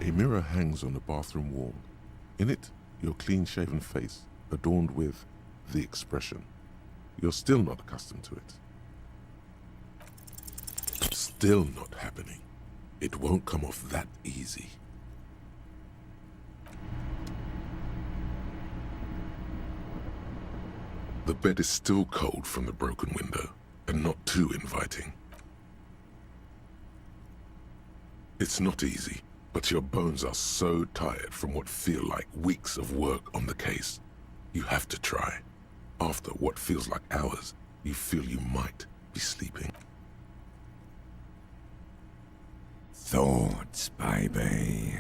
A mirror hangs on the bathroom wall. In it, your clean-shaven face, adorned with the expression. You're still not accustomed to it. Still not happening. It won't come off that easy. The bed is still cold from the broken window, and not too inviting. It's not easy. But your bones are so tired from what feel like weeks of work on the case. You have to try. After what feels like hours, you feel you might be sleeping. Thoughts, baby.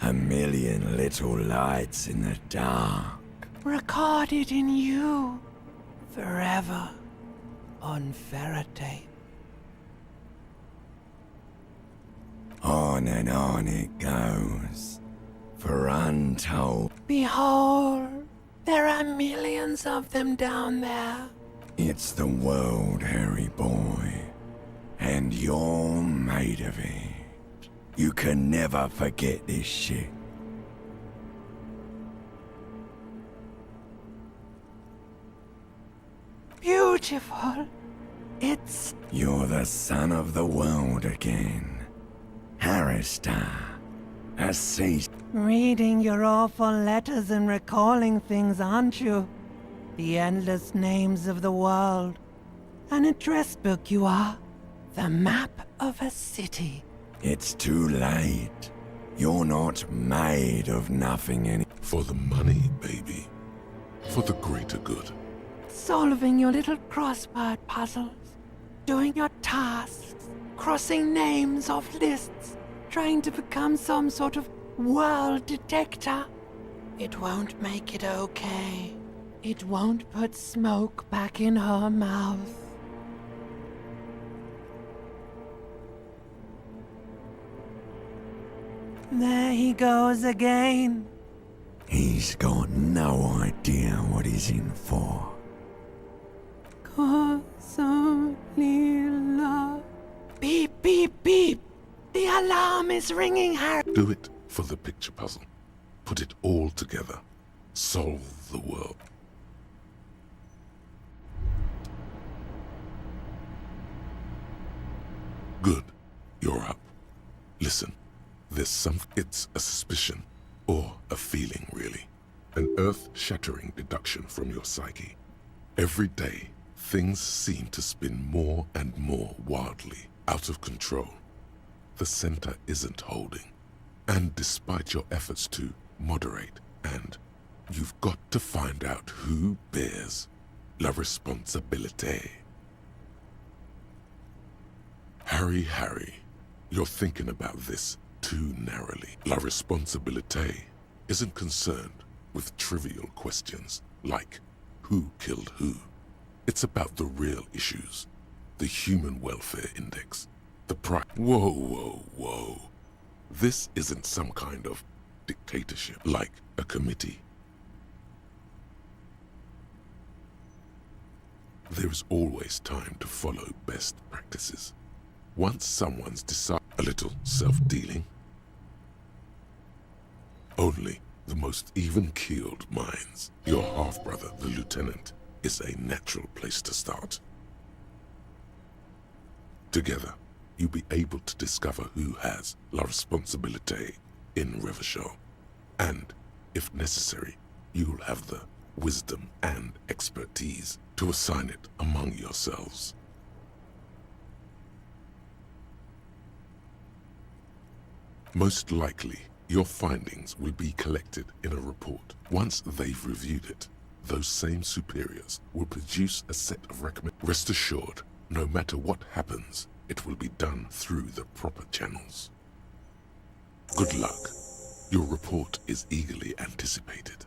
A million little lights in the dark. Recorded in you. Forever. On Faraday. On and on it goes, for untold. Behold, there are millions of them down there. It's the world, Harry boy, and you're made of it. You can never forget this shit. Beautiful. It's... You're the son of the world again. Harristar, a cease. Reading your awful letters and recalling things, aren't you? The endless names of the world. An address book you are. The map of a city. It's too late. You're not made of nothing any... For the money, baby. for the greater good. Solving your little crossword puzzles, doing your tasks, crossing names off lists, trying to become some sort of world detector. It won't make it okay. It won't put smoke back in her mouth. There he goes again. He's got no idea what he's in for. Kozuka. Beep, beep, beep. The alarm is ringing, Harry. Do it for the picture puzzle. Put it all together. Solve the world. Good. You're up. Listen. It's a suspicion, or a feeling, really. An earth-shattering deduction from your psyche. Every day, things seem to spin more and more wildly, out of control. The center isn't holding. And despite your efforts to moderate, and you've got to find out who bears la responsabilité. Harry, you're thinking about this too narrowly. La responsabilité isn't concerned with trivial questions like who killed who. It's about the real issues. The human welfare index. The Whoa. This isn't some kind of dictatorship like a committee. There's always time to follow best practices. Once someone's decided a little self-dealing, only the most even-keeled minds, your half-brother, the lieutenant, is a natural place to start. Together, you'll be able to discover who has la responsabilité in Revachol. And, if necessary, you'll have the wisdom and expertise to assign it among yourselves. Most likely, your findings will be collected in a report. Once they've reviewed it, those same superiors will produce a set of recommendations. Rest assured, no matter what happens, it will be done through the proper channels. Good luck. Your report is eagerly anticipated.